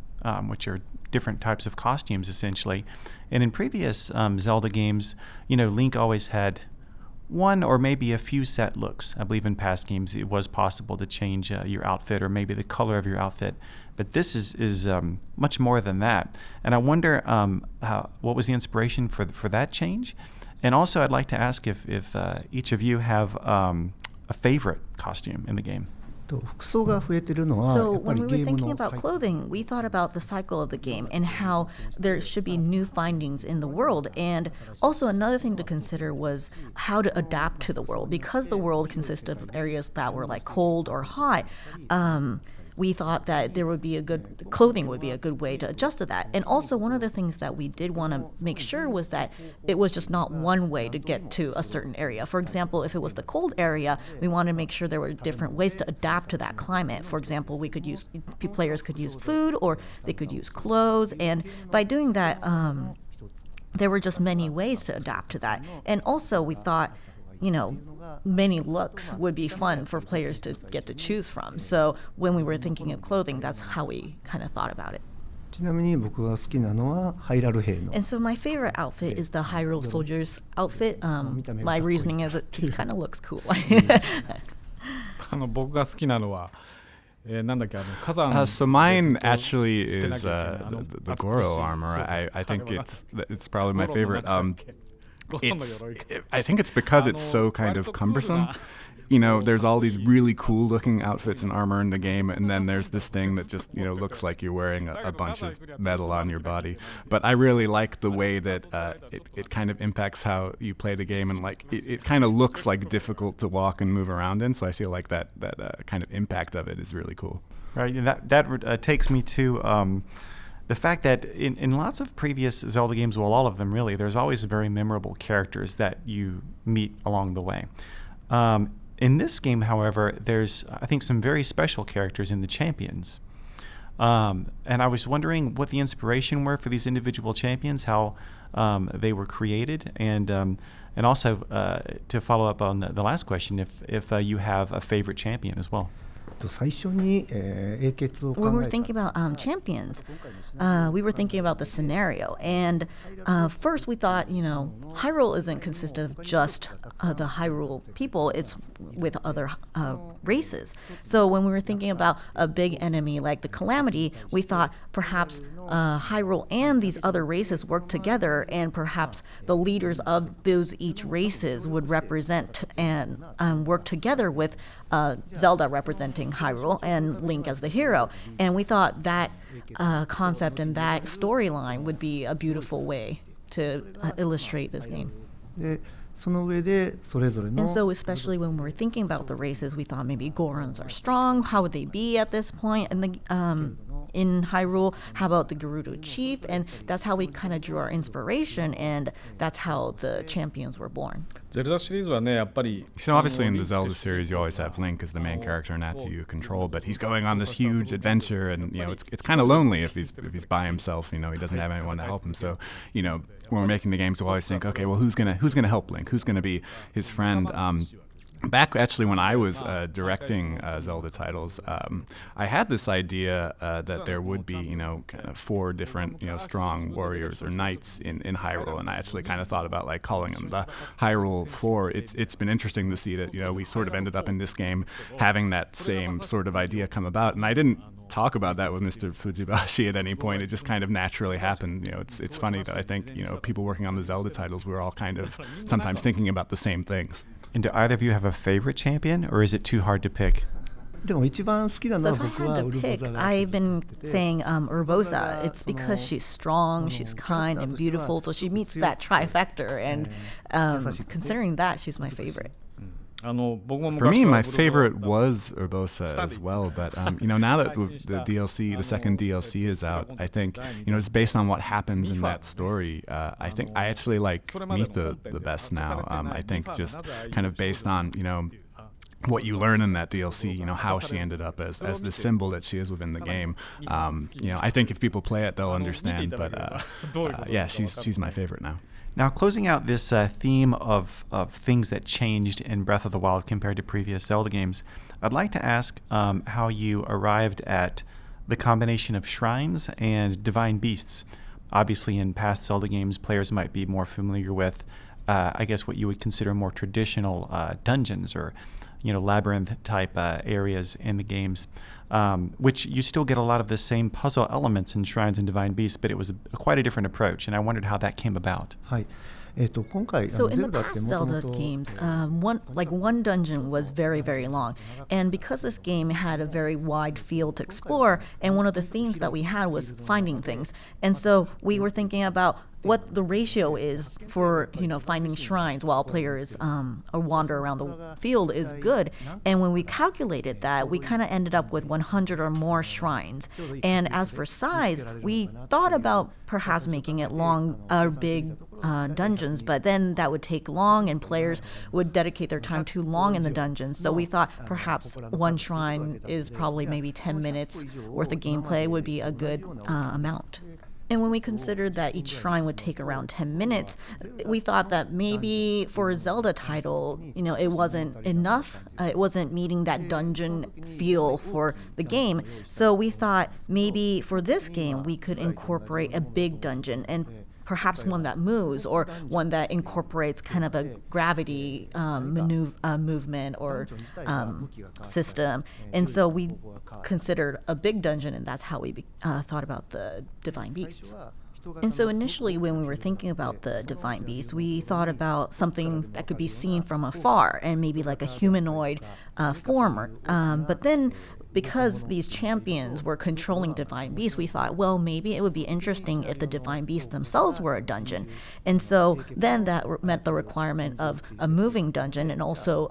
which are different types of costumes, essentially. And in previous Zelda games, Link always had one or maybe a few set looks. I believe in past games it was possible to change your outfit or maybe the color of your outfit. But this is much more than that. And I wonder what was the inspiration for that change? And also I'd like to ask if each of you have a favorite costume in the game. So when we were thinking about clothing, we thought about the cycle of the game and how there should be new findings in the world. And also another thing to consider was how to adapt to the world. Because the world consisted of areas that were like cold or hot, we thought that clothing would be a good way to adjust to that. And also one of the things that we did want to make sure was that it was just not one way to get to a certain area. For example, if it was the cold area, we wanted to make sure there were different ways to adapt to that climate. For example, players could use food or they could use clothes. And by doing that, there were just many ways to adapt to that. And also we thought, many looks would be fun for players to get to choose from. So when we were thinking of clothing, that's how we kind of thought about it. And so my favorite outfit is the Hyrule Soldier's outfit. My reasoning is it kind of looks cool. So mine actually is the Goro armor. I think it's probably my favorite. I think it's because it's so kind of cumbersome. There's all these really cool looking outfits and armor in the game, and then there's this thing that just, looks like you're wearing a bunch of metal on your body. But I really like the way that it kind of impacts how you play the game, and like it kind of looks like difficult to walk and move around in. So I feel like that kind of impact of it is really cool. Right, and that takes me to the fact that in lots of previous Zelda games, well, all of them really, there's always very memorable characters that you meet along the way. In this game, however, there's, I think, some very special characters in the champions. And I was wondering what the inspiration were for these individual champions, how they were created, and also to follow up on the last question, if you have a favorite champion as well. When we were thinking about champions, we were thinking about the scenario. And first we thought, Hyrule isn't consistent of just the Hyrule people, it's with other races. So when we were thinking about a big enemy like the Calamity, we thought perhaps Hyrule and these other races work together, and perhaps the leaders of those each races would represent and work together with Zelda representing Hyrule and Link as the hero. And we thought that concept and that storyline would be a beautiful way to illustrate this game. And so especially when we're thinking about the races, we thought maybe Gorons are strong. How would they be at this point in Hyrule? How about the Gerudo Chief? And that's how we kind of drew our inspiration, and that's how the champions were born. So obviously in the Zelda series, you always have Link as the main character, and that's who you control. But he's going on this huge adventure, and it's kind of lonely if he's by himself. He doesn't have anyone to help him. So when we're making the games, we'll always think, okay, well, who's gonna help Link? Who's gonna be his friend? Back actually when I was directing Zelda titles, I had this idea that there would be, kind of 4 different, strong warriors or knights in Hyrule, and I actually kind of thought about like calling them the Hyrule 4. It's been interesting to see that, we sort of ended up in this game having that same sort of idea come about, and I didn't talk about that with Mr. Fujibayashi at any point. It just kind of naturally happened. It's funny that I think, people working on the Zelda titles, we're all kind of sometimes thinking about the same things. And do either of you have a favorite champion, or is it too hard to pick? So if I had to pick, I've been saying Urbosa. It's because she's strong, she's kind and beautiful, so she meets that trifecta, and considering that, she's my favorite. For me, my favorite was Urbosa as well, but now that the second DLC is out, I think it's based on what happens in that story. I think I actually like Mita the best now. I think just kind of based on what you learn in that DLC, how she ended up as the symbol that she is within the game. I think if people play it, they'll understand. But yeah, she's my favorite now. Now, closing out this theme of things that changed in Breath of the Wild compared to previous Zelda games, I'd like to ask how you arrived at the combination of shrines and divine beasts. Obviously, in past Zelda games, players might be more familiar with, I guess, what you would consider more traditional dungeons or labyrinth-type areas in the games, which you still get a lot of the same puzzle elements in Shrines and Divine Beasts, but it was quite a different approach, and I wondered how that came about. So in the past Zelda games, one dungeon was very, very long. And because this game had a very wide field to explore, and one of the themes that we had was finding things. And so we were thinking about what the ratio is for finding shrines while players wander around the field is good. And when we calculated that, we kind of ended up with 100 or more shrines. And as for size, we thought about perhaps making it long, big dungeons, but then that would take long and players would dedicate their time too long in the dungeons. So we thought perhaps one shrine is probably maybe 10 minutes worth of gameplay would be a good amount. And when we considered that each shrine would take around 10 minutes, we thought that maybe for a Zelda title, it wasn't enough. It wasn't meeting that dungeon feel for the game. So we thought maybe for this game, we could incorporate a big dungeon and perhaps one that moves or one that incorporates kind of a gravity movement or system. And so we considered a big dungeon, and that's how we thought about the Divine Beasts. And so initially when we were thinking about the Divine Beast, we thought about something that could be seen from afar and maybe like a humanoid form. But then because these champions were controlling Divine Beasts, we thought, well, maybe it would be interesting if the Divine Beasts themselves were a dungeon. And so then that met the requirement of a moving dungeon and also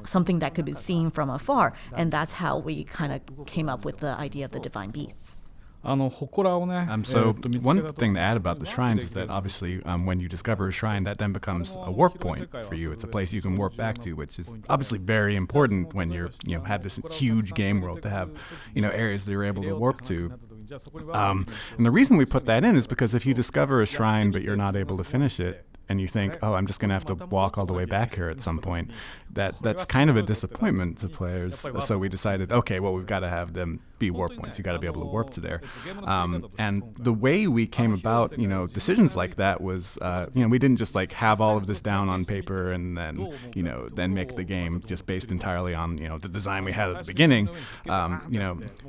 something that could be seen from afar. And that's how we kind of came up with the idea of the Divine Beasts. So one thing to add about the shrines is that obviously when you discover a shrine, that then becomes a warp point for you. It's a place you can warp back to, which is obviously very important when you're have this huge game world to have areas that you're able to warp to. And the reason we put that in is because if you discover a shrine but you're not able to finish it, and you think, oh, I'm just going to have to walk all the way back here at some point, that's kind of a disappointment to players. So we decided, okay, well, we've got to have them be warp points. You got to be able to warp to there. And the way we came about, decisions like that was, we didn't just like have all of this down on paper and then make the game just based entirely on, the design we had at the beginning.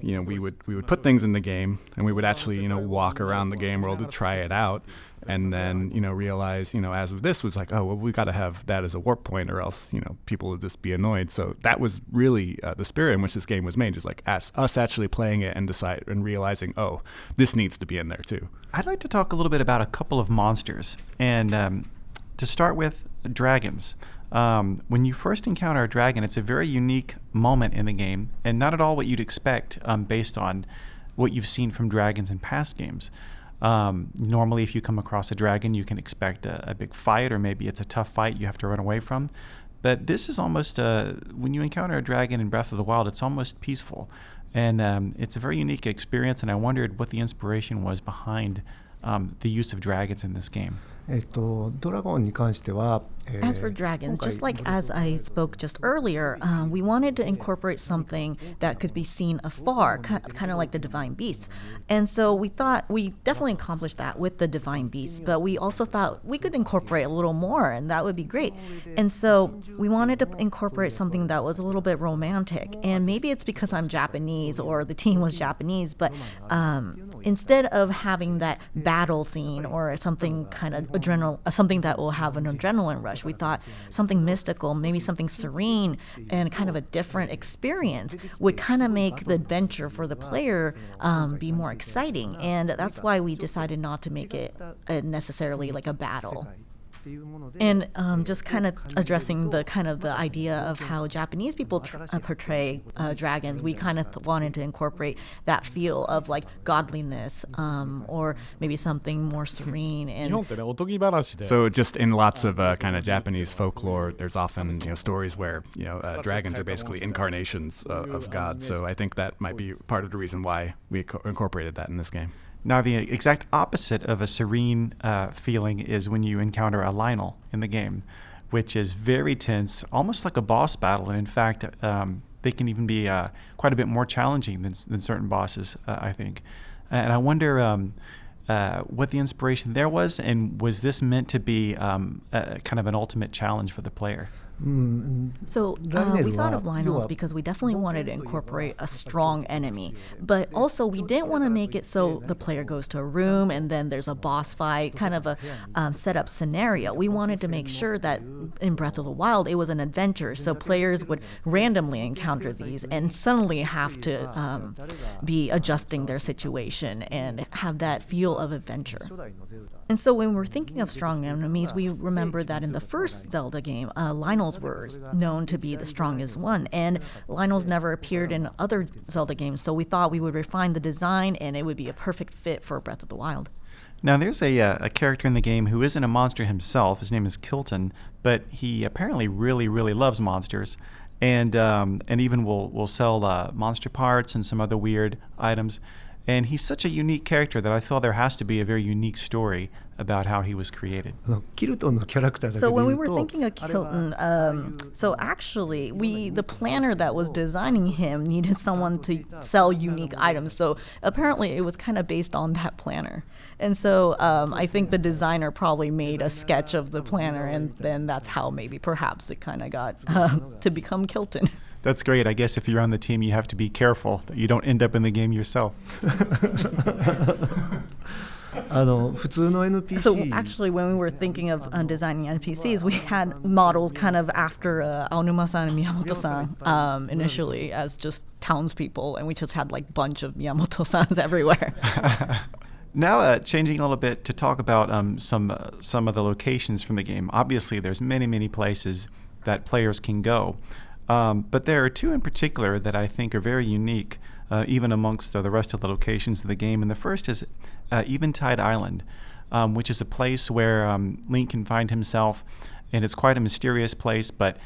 We would put things in the game, and we would actually, walk around the game world to try it out. And then, realize, as of this was like, oh, well, we got to have that as a warp point or else, people would just be annoyed. So that was really the spirit in which this game was made, is like us actually playing it and realizing, oh, this needs to be in there too. I'd like to talk a little bit about a couple of monsters. And to start with, dragons. When you first encounter a dragon, it's a very unique moment in the game and not at all what you'd expect based on what you've seen from dragons in past games. Normally, if you come across a dragon, you can expect a big fight, or maybe it's a tough fight you have to run away from. But this is almost, when you encounter a dragon in Breath of the Wild, it's almost peaceful. And it's a very unique experience, and I wondered what the inspiration was behind the use of dragons in this game. As for dragons, just like as I spoke just earlier, we wanted to incorporate something that could be seen afar, kind of like the divine beasts. And so we thought we definitely accomplished that with the divine beasts, but we also thought we could incorporate a little more, and that would be great. And so we wanted to incorporate something that was a little bit romantic. And maybe it's because I'm Japanese or the team was Japanese, but instead of having that battle scene or something kind of something that will have an adrenaline rush, we thought something mystical, maybe something serene and kind of a different experience would kind of make the adventure for the player be more exciting. And that's why we decided not to make it necessarily like a battle. And just kind of addressing the idea of how Japanese people portray dragons, we kind of wanted to incorporate that feel of like godliness, or maybe something more serene. And so just in lots of kind of Japanese folklore, there's often stories where dragons are basically incarnations of God. So I think that might be part of the reason why we incorporated that in this game. Now, the exact opposite of a serene feeling is when you encounter a Lionel in the game, which is very tense, almost like a boss battle. And in fact, they can even be quite a bit more challenging than certain bosses, I think. And I wonder what the inspiration there was, and was this meant to be kind of an ultimate challenge for the player? So we thought of Lionels because we definitely wanted to incorporate a strong enemy, but also we didn't want to make it so the player goes to a room and then there's a boss fight, kind of a set-up scenario. We wanted to make sure that in Breath of the Wild it was an adventure, so players would randomly encounter these and suddenly have to be adjusting their situation and have that feel of adventure. And so when we're thinking of strong enemies, we remember that in the first Zelda game, Lionels were known to be the strongest one, and Lionels never appeared in other Zelda games, so we thought we would refine the design and it would be a perfect fit for Breath of the Wild. Now, there's a character in the game who isn't a monster himself. His name is Kilton, but he apparently really, really loves monsters, and even will sell monster parts and some other weird items. And he's such a unique character that I feel there has to be a very unique story about how he was created. So when we were thinking of Kilton, so actually the planner that was designing him needed someone to sell unique items. So apparently it was kind of based on that planner. And so I think the designer probably made a sketch of the planner, and then that's how maybe perhaps it kind of got to become Kilton. That's great. I guess if you're on the team, you have to be careful that you don't end up in the game yourself. So actually, when we were thinking of designing NPCs, we had modeled kind of after Aonuma-san and Miyamoto-san initially as just townspeople, and we just had like a bunch of Miyamoto-sans everywhere. Now, changing a little bit to talk about some of the locations from the game. Obviously, there's many, many places that players can go. But there are two in particular that I think are very unique, even amongst the rest of the locations of the game. And the first is Eventide Island, which is a place where Link can find himself, and it's quite a mysterious place. But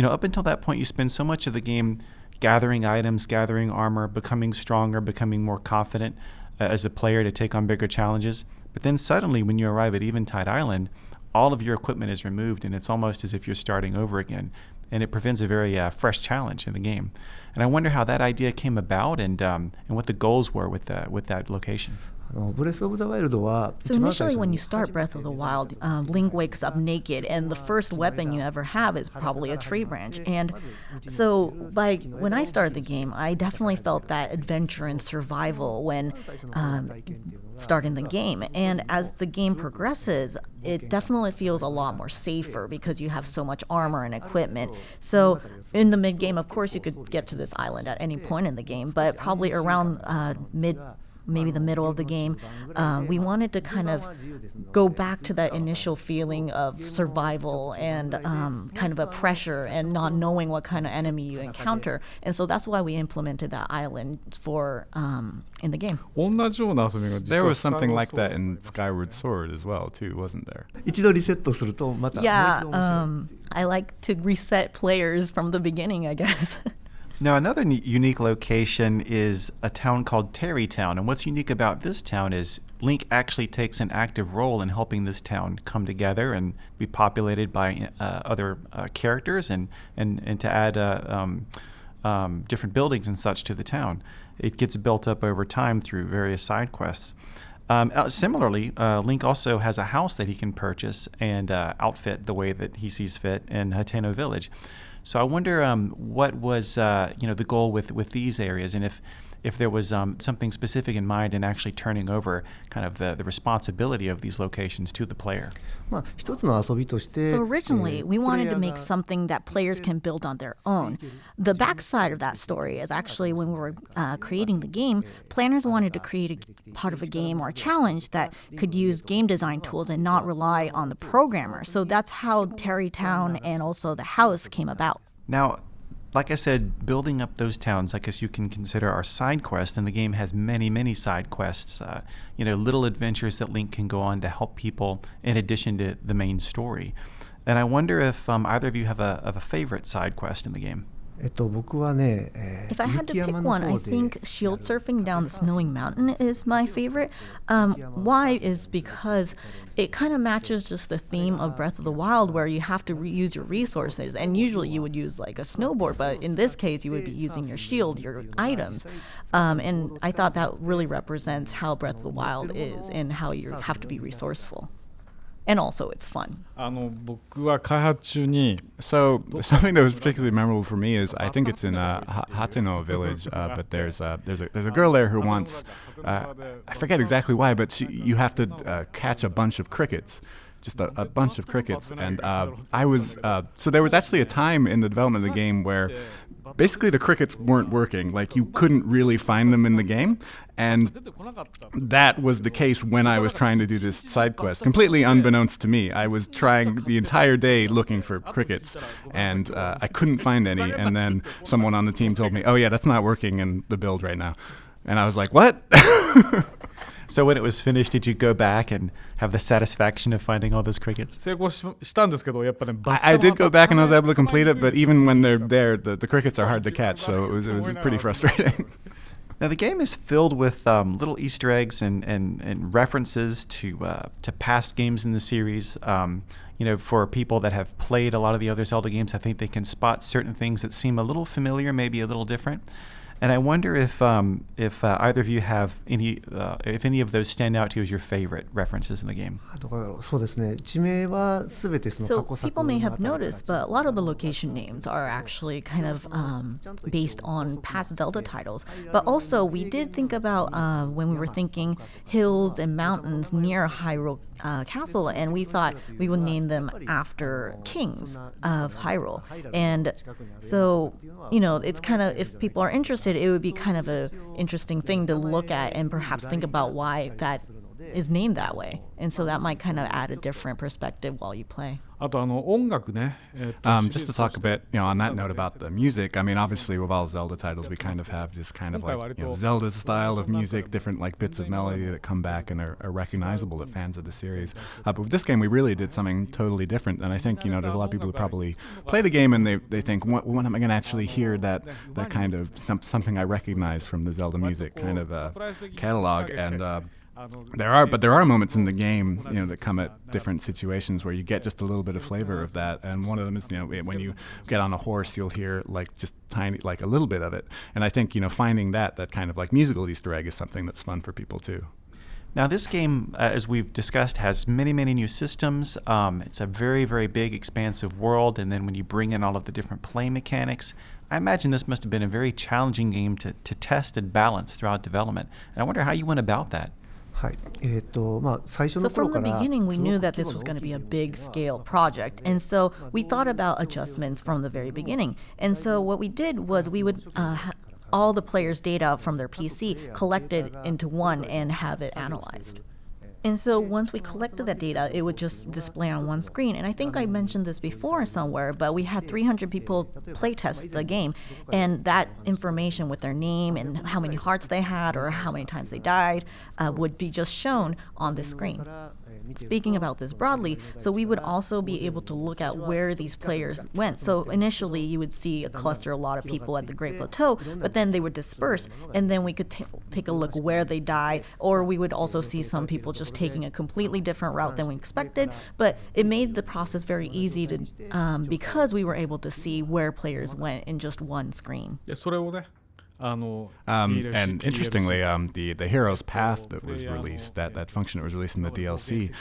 up until that point, you spend so much of the game gathering items, gathering armor, becoming stronger, becoming more confident as a player to take on bigger challenges. But then suddenly, when you arrive at Eventide Island, all of your equipment is removed, and it's almost as if you're starting over again. And it prevents a very fresh challenge in the game. And I wonder how that idea came about and what the goals were with that location. So initially when you start Breath of the Wild, Link wakes up naked, and the first weapon you ever have is probably a tree branch. And so when I started the game, I definitely felt that adventure and survival when starting the game. And as the game progresses, it definitely feels a lot more safer because you have so much armor and equipment. So in the mid-game, of course, you could get to this island at any point in the game, but probably around maybe the middle of the game, we wanted to kind of go back to that initial feeling of survival and kind of a pressure and not knowing what kind of enemy you encounter. And so that's why we implemented that island for in the game. There was something like that in Skyward Sword as well, too, wasn't there? Yeah, I like to reset players from the beginning, I guess. Now, another unique location is a town called Terrytown, and what's unique about this town is Link actually takes an active role in helping this town come together and be populated by other characters and to add different buildings and such to the town. It gets built up over time through various side quests. Similarly, Link also has a house that he can purchase and outfit the way that he sees fit in Hateno Village. So I wonder what was the goal with these areas, and if there was something specific in mind in actually turning over kind of the responsibility of these locations to the player. So originally, we wanted to make something that players can build on their own. The backside of that story is actually when we were creating the game, planners wanted to create a part of a game or a challenge that could use game design tools and not rely on the programmer. So that's how Terrytown and also the house came about. Now, like I said, building up those towns, I guess you can consider our side quests, and the game has many, many side quests, little adventures that Link can go on to help people in addition to the main story. And I wonder if either of you have a favorite side quest in the game. If I had to pick one, I think shield surfing down the snowing mountain is my favorite. Why is because it kind of matches just the theme of Breath of the Wild, where you have to reuse your resources, and usually you would use like a snowboard, but in this case you would be using your shield, your items. And I thought that really represents how Breath of the Wild is and how you have to be resourceful. And also, it's fun. So something that was particularly memorable for me is I think it's in Hateno Village, but there's a girl there who wants I forget exactly why, but you have to catch a bunch of crickets. Just a bunch of crickets, and so there was actually a time in the development of the game where basically the crickets weren't working. Like, you couldn't really find them in the game, and that was the case when I was trying to do this side quest. Completely unbeknownst to me, I was trying the entire day looking for crickets, and I couldn't find any, and then someone on the team told me, oh yeah, that's not working in the build right now. And I was like, what? So when it was finished, did you go back and have the satisfaction of finding all those crickets? I did go back and I was able to complete it, but even when they're there, the crickets are hard to catch, so it was pretty frustrating. Now the game is filled with little Easter eggs and references to past games in the series. For people that have played a lot of the other Zelda games, I think they can spot certain things that seem a little familiar, maybe a little different. And I wonder if either of you have if any of those stand out to you as your favorite references in the game. So people may have noticed, but a lot of the location names are actually kind of based on past Zelda titles. But also, we did think about when we were thinking hills and mountains near Hyrule Castle, and we thought we would name them after kings of Hyrule. And so, it's kind of, if people are interested, it would be kind of an interesting thing to look at and perhaps think about why that is named that way. And so that might kind of add a different perspective while you play. Just to talk a bit, on that note about the music, I mean, obviously with all Zelda titles, we kind of have this kind of like, Zelda's style of music, different like bits of melody that come back and are recognizable to fans of the series. But with this game, we really did something totally different. And I think, there's a lot of people who probably play the game and they think, when am I going to actually hear that kind of something I recognize from the Zelda music kind of catalog? And There are moments in the game, that come at different situations where you get just a little bit of flavor of that. And one of them is, when you get on a horse, you'll hear like just tiny, like a little bit of it. And I think, finding that kind of like musical Easter egg is something that's fun for people too. Now, this game, as we've discussed, has many, many new systems. It's a very, very big, expansive world. And then when you bring in all of the different play mechanics, I imagine this must have been a very challenging game to test and balance throughout development. And I wonder how you went about that. So from the beginning, we knew that this was going to be a big-scale project, and so we thought about adjustments from the very beginning. And so what we did was we would all the players' data from their PC collected into one and have it analyzed. And so once we collected that data, it would just display on one screen. And I think I mentioned this before somewhere, but we had 300 people play test the game. And that information with their name and how many hearts they had or how many times they died would be just shown on the screen. Speaking about this broadly, so we would also be able to look at where these players went. So initially you would see a cluster, a lot of people at the Great Plateau, but then they would disperse, and then we could take a look where they died, or we would also see some people just taking a completely different route than we expected. But it made the process very easy to because we were able to see where players went in just one screen. And interestingly, the Hero's Path that was released, that function that was released in the DLC,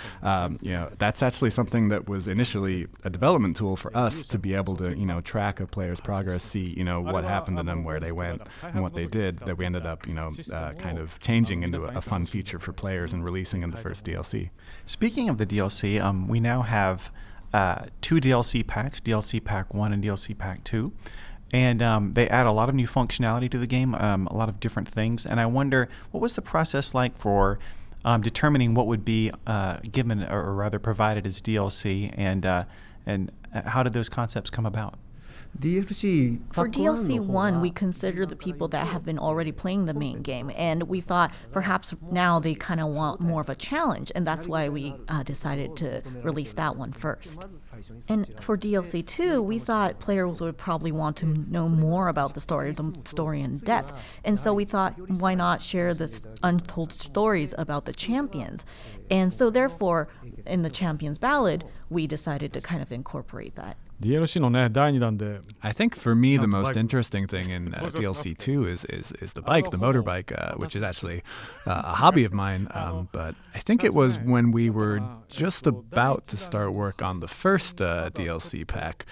that's actually something that was initially a development tool for us to be able to, track a player's progress, see, what happened to them, where they went, and what they did, that we ended up, kind of changing into a fun feature for players and releasing in the first DLC. Speaking of the DLC, we now have 2 DLC packs, DLC Pack 1 and DLC Pack 2. And they add a lot of new functionality to the game, a lot of different things. And I wonder, what was the process like for determining what would be given, or rather provided as DLC, and how did those concepts come about? For DLC 1, we consider the people that have been already playing the main game, and we thought perhaps now they kind of want more of a challenge, and that's why we decided to release that one first. And for DLC 2, we thought players would probably want to know more about the story in depth, and so we thought, why not share the untold stories about the champions? And so therefore, in the Champions Ballad, we decided to kind of incorporate that. I think for me the most interesting thing in DLC 2 is the bike, the motorbike, which is actually a hobby of mine. But I think it was when we were just about to start work on the first DLC pack,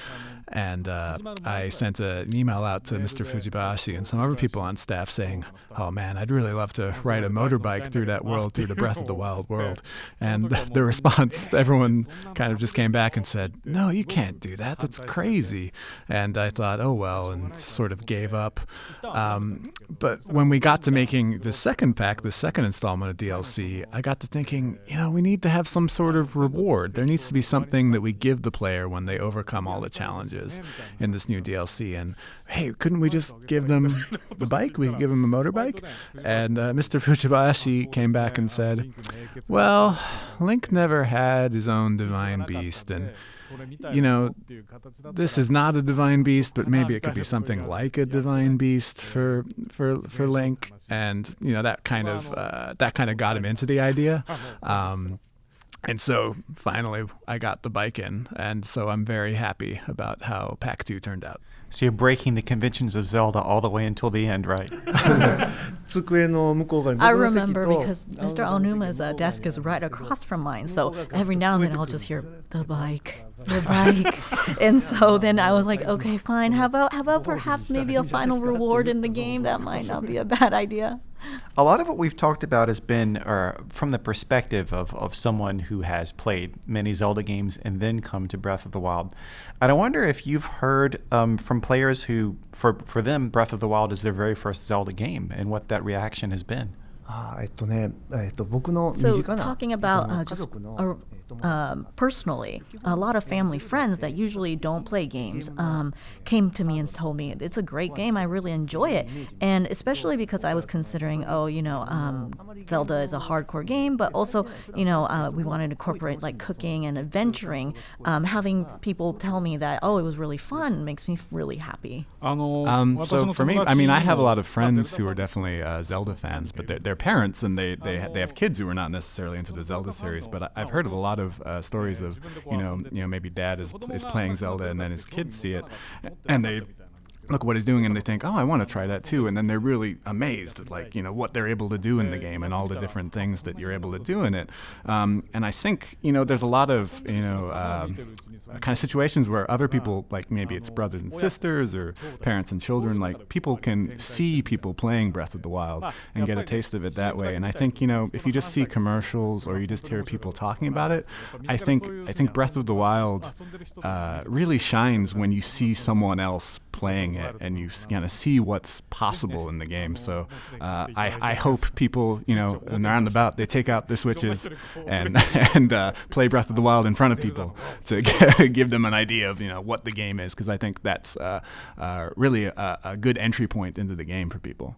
and I sent an email out to Mr. Fujibayashi and some other people on staff saying, "Oh man, I'd really love to ride a motorbike through that world, through the Breath of the Wild world." And the response, everyone kind of just came back and said, "No, you can't do that. That's crazy." And I thought, oh well, and sort of gave up. But when we got to making the second pack, the second installment of DLC, I got to thinking, we need to have some sort of reward. There needs to be something that we give the player when they overcome all the challenges in this new DLC. And hey, couldn't we just give them the bike? We could give them a motorbike? And Mr. Fujibayashi came back and said, well, Link never had his own divine beast, and this is not a divine beast, but maybe it could be something like a divine beast for Link, and that kind of got him into the idea. And so finally I got the bike in, and so I'm very happy about how Pack 2 turned out. So you're breaking the conventions of Zelda all the way until the end, right? I remember because Mr. Aonuma's desk is right across from mine, so every now and then I'll just hear the bike. And so then I was like, okay, fine. How about perhaps maybe a final reward in the game? That might not be a bad idea. A lot of what we've talked about has been from the perspective of someone who has played many Zelda games and then come to Breath of the Wild. And I wonder if you've heard from players who, for them, Breath of the Wild is their very first Zelda game, and what that reaction has been. So talking about just personally, a lot of family friends that usually don't play games came to me and told me it's a great game, I really enjoy it. And especially because I was considering, Zelda is a hardcore game, but also, we wanted to incorporate like cooking and adventuring. Having people tell me that, it was really fun makes me really happy. So for me, I have a lot of friends who are definitely Zelda fans, but their parents and they have kids who are not necessarily into the Zelda series, but I've heard of a lot of stories of maybe dad is playing Zelda and then his kids see it and they look what he's doing and they think, oh, I want to try that too, and then they're really amazed at what they're able to do in the game and all the different things that you're able to do in it. And I think there's a lot of kind of situations where other people, like maybe it's brothers and sisters or parents and children, like people can see people playing Breath of the Wild and get a taste of it that way. And I think if you just see commercials or you just hear people talking about it, I think Breath of the Wild really shines when you see someone else playing it and you kind of see what's possible in the game. So I hope people, when they're on the bout, they take out their Switches and play Breath of the Wild in front of people to give them an idea of what the game is, because I think that's really a good entry point into the game for people.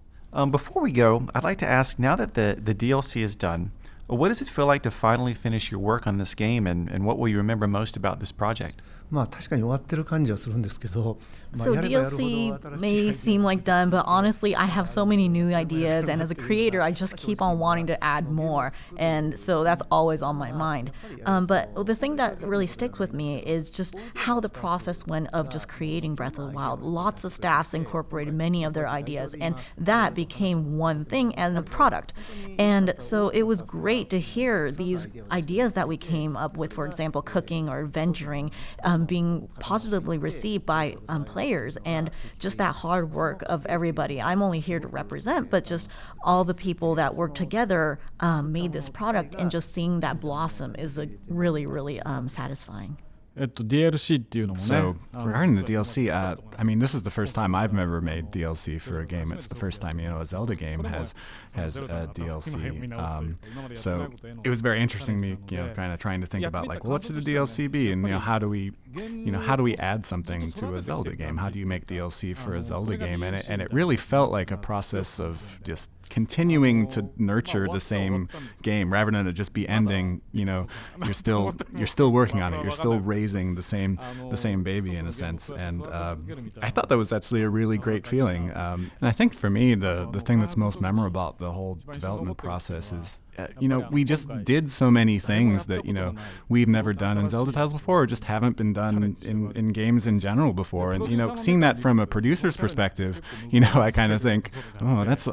Before we go, I'd like to ask, now that the DLC is done, what does it feel like to finally finish your work on this game, and what will you remember most about this project? 確かに終わってる感じはするんですけど、So DLC may seem like done, but honestly, I have so many new ideas, and as a creator, I just keep on wanting to add more, and so that's always on my mind. But the thing that really sticks with me is just how the process went of just creating Breath of the Wild. Lots of staffs incorporated many of their ideas, and that became one thing and a product. And so it was great to hear these ideas that we came up with, for example, cooking or venturing, being positively received by players, and just that hard work of everybody. I'm only here to represent, but just all the people that worked together made this product, and just seeing that blossom is really, really satisfying. DLC っていうのもね。 So regarding the DLC, I mean, this is the first time I've ever made DLC for a game. It's the first time a Zelda game has a DLC. So it was very interesting to me, kind of trying to think about what should the DLC be, and how do we add something to a Zelda game? How do you make DLC for a Zelda game? And it really felt like a process of just continuing to nurture the same game rather than it just be ending. You're still working on it. You're still raising the same baby in a sense. And I thought that was actually a really great feeling. And I think for me, the thing that's most memorable about the whole development process is, we just did so many things that, we've never done in Zelda titles before, or just haven't been done in games in general before. And, seeing that from a producer's perspective, I kind of think, oh, that's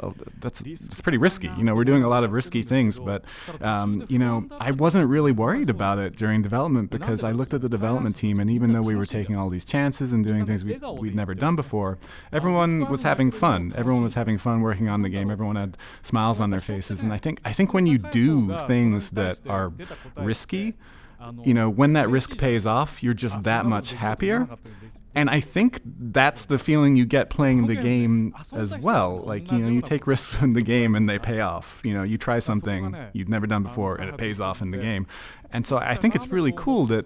pretty risky. We're doing a lot of risky things, but, I wasn't really worried about it during development, because I looked at the development team, and even though we were taking all these chances and doing things we'd never done before, everyone was having fun. Everyone was having fun working on the game. Everyone had smiles on their faces. And I think when you do things that are risky, when that risk pays off, you're just that much happier. And I think that's the feeling you get playing the game as well. You take risks in the game and they pay off. You try something you've never done before and it pays off in the game. And so I think it's really cool that,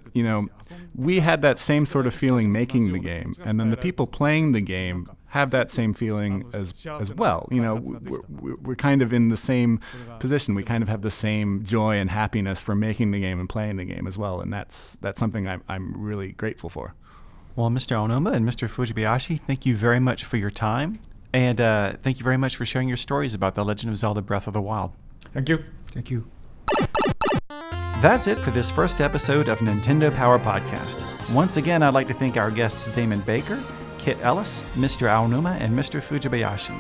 we had that same sort of feeling making the game. And then the people playing the game have that same feeling as well. We're kind of in the same position. We kind of have the same joy and happiness for making the game and playing the game as well. And that's something I'm really grateful for. Well, Mr. Aonuma and Mr. Fujibayashi, thank you very much for your time. And thank you very much for sharing your stories about The Legend of Zelda Breath of the Wild. Thank you. Thank you. That's it for this first episode of Nintendo Power Podcast. Once again, I'd like to thank our guests Damon Baker, Kit Ellis, Mr. Aonuma, and Mr. Fujibayashi.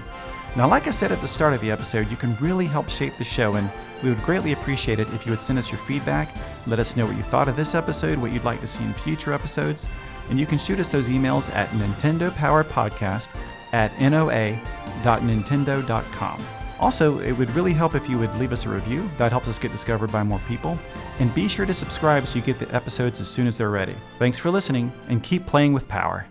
Now, like I said at the start of the episode, you can really help shape the show, and we would greatly appreciate it if you would send us your feedback, let us know what you thought of this episode, what you'd like to see in future episodes, and you can shoot us those emails at nintendopowerpodcast@noa.nintendo.com. Also, it would really help if you would leave us a review. That helps us get discovered by more people. And be sure to subscribe so you get the episodes as soon as they're ready. Thanks for listening, and keep playing with power.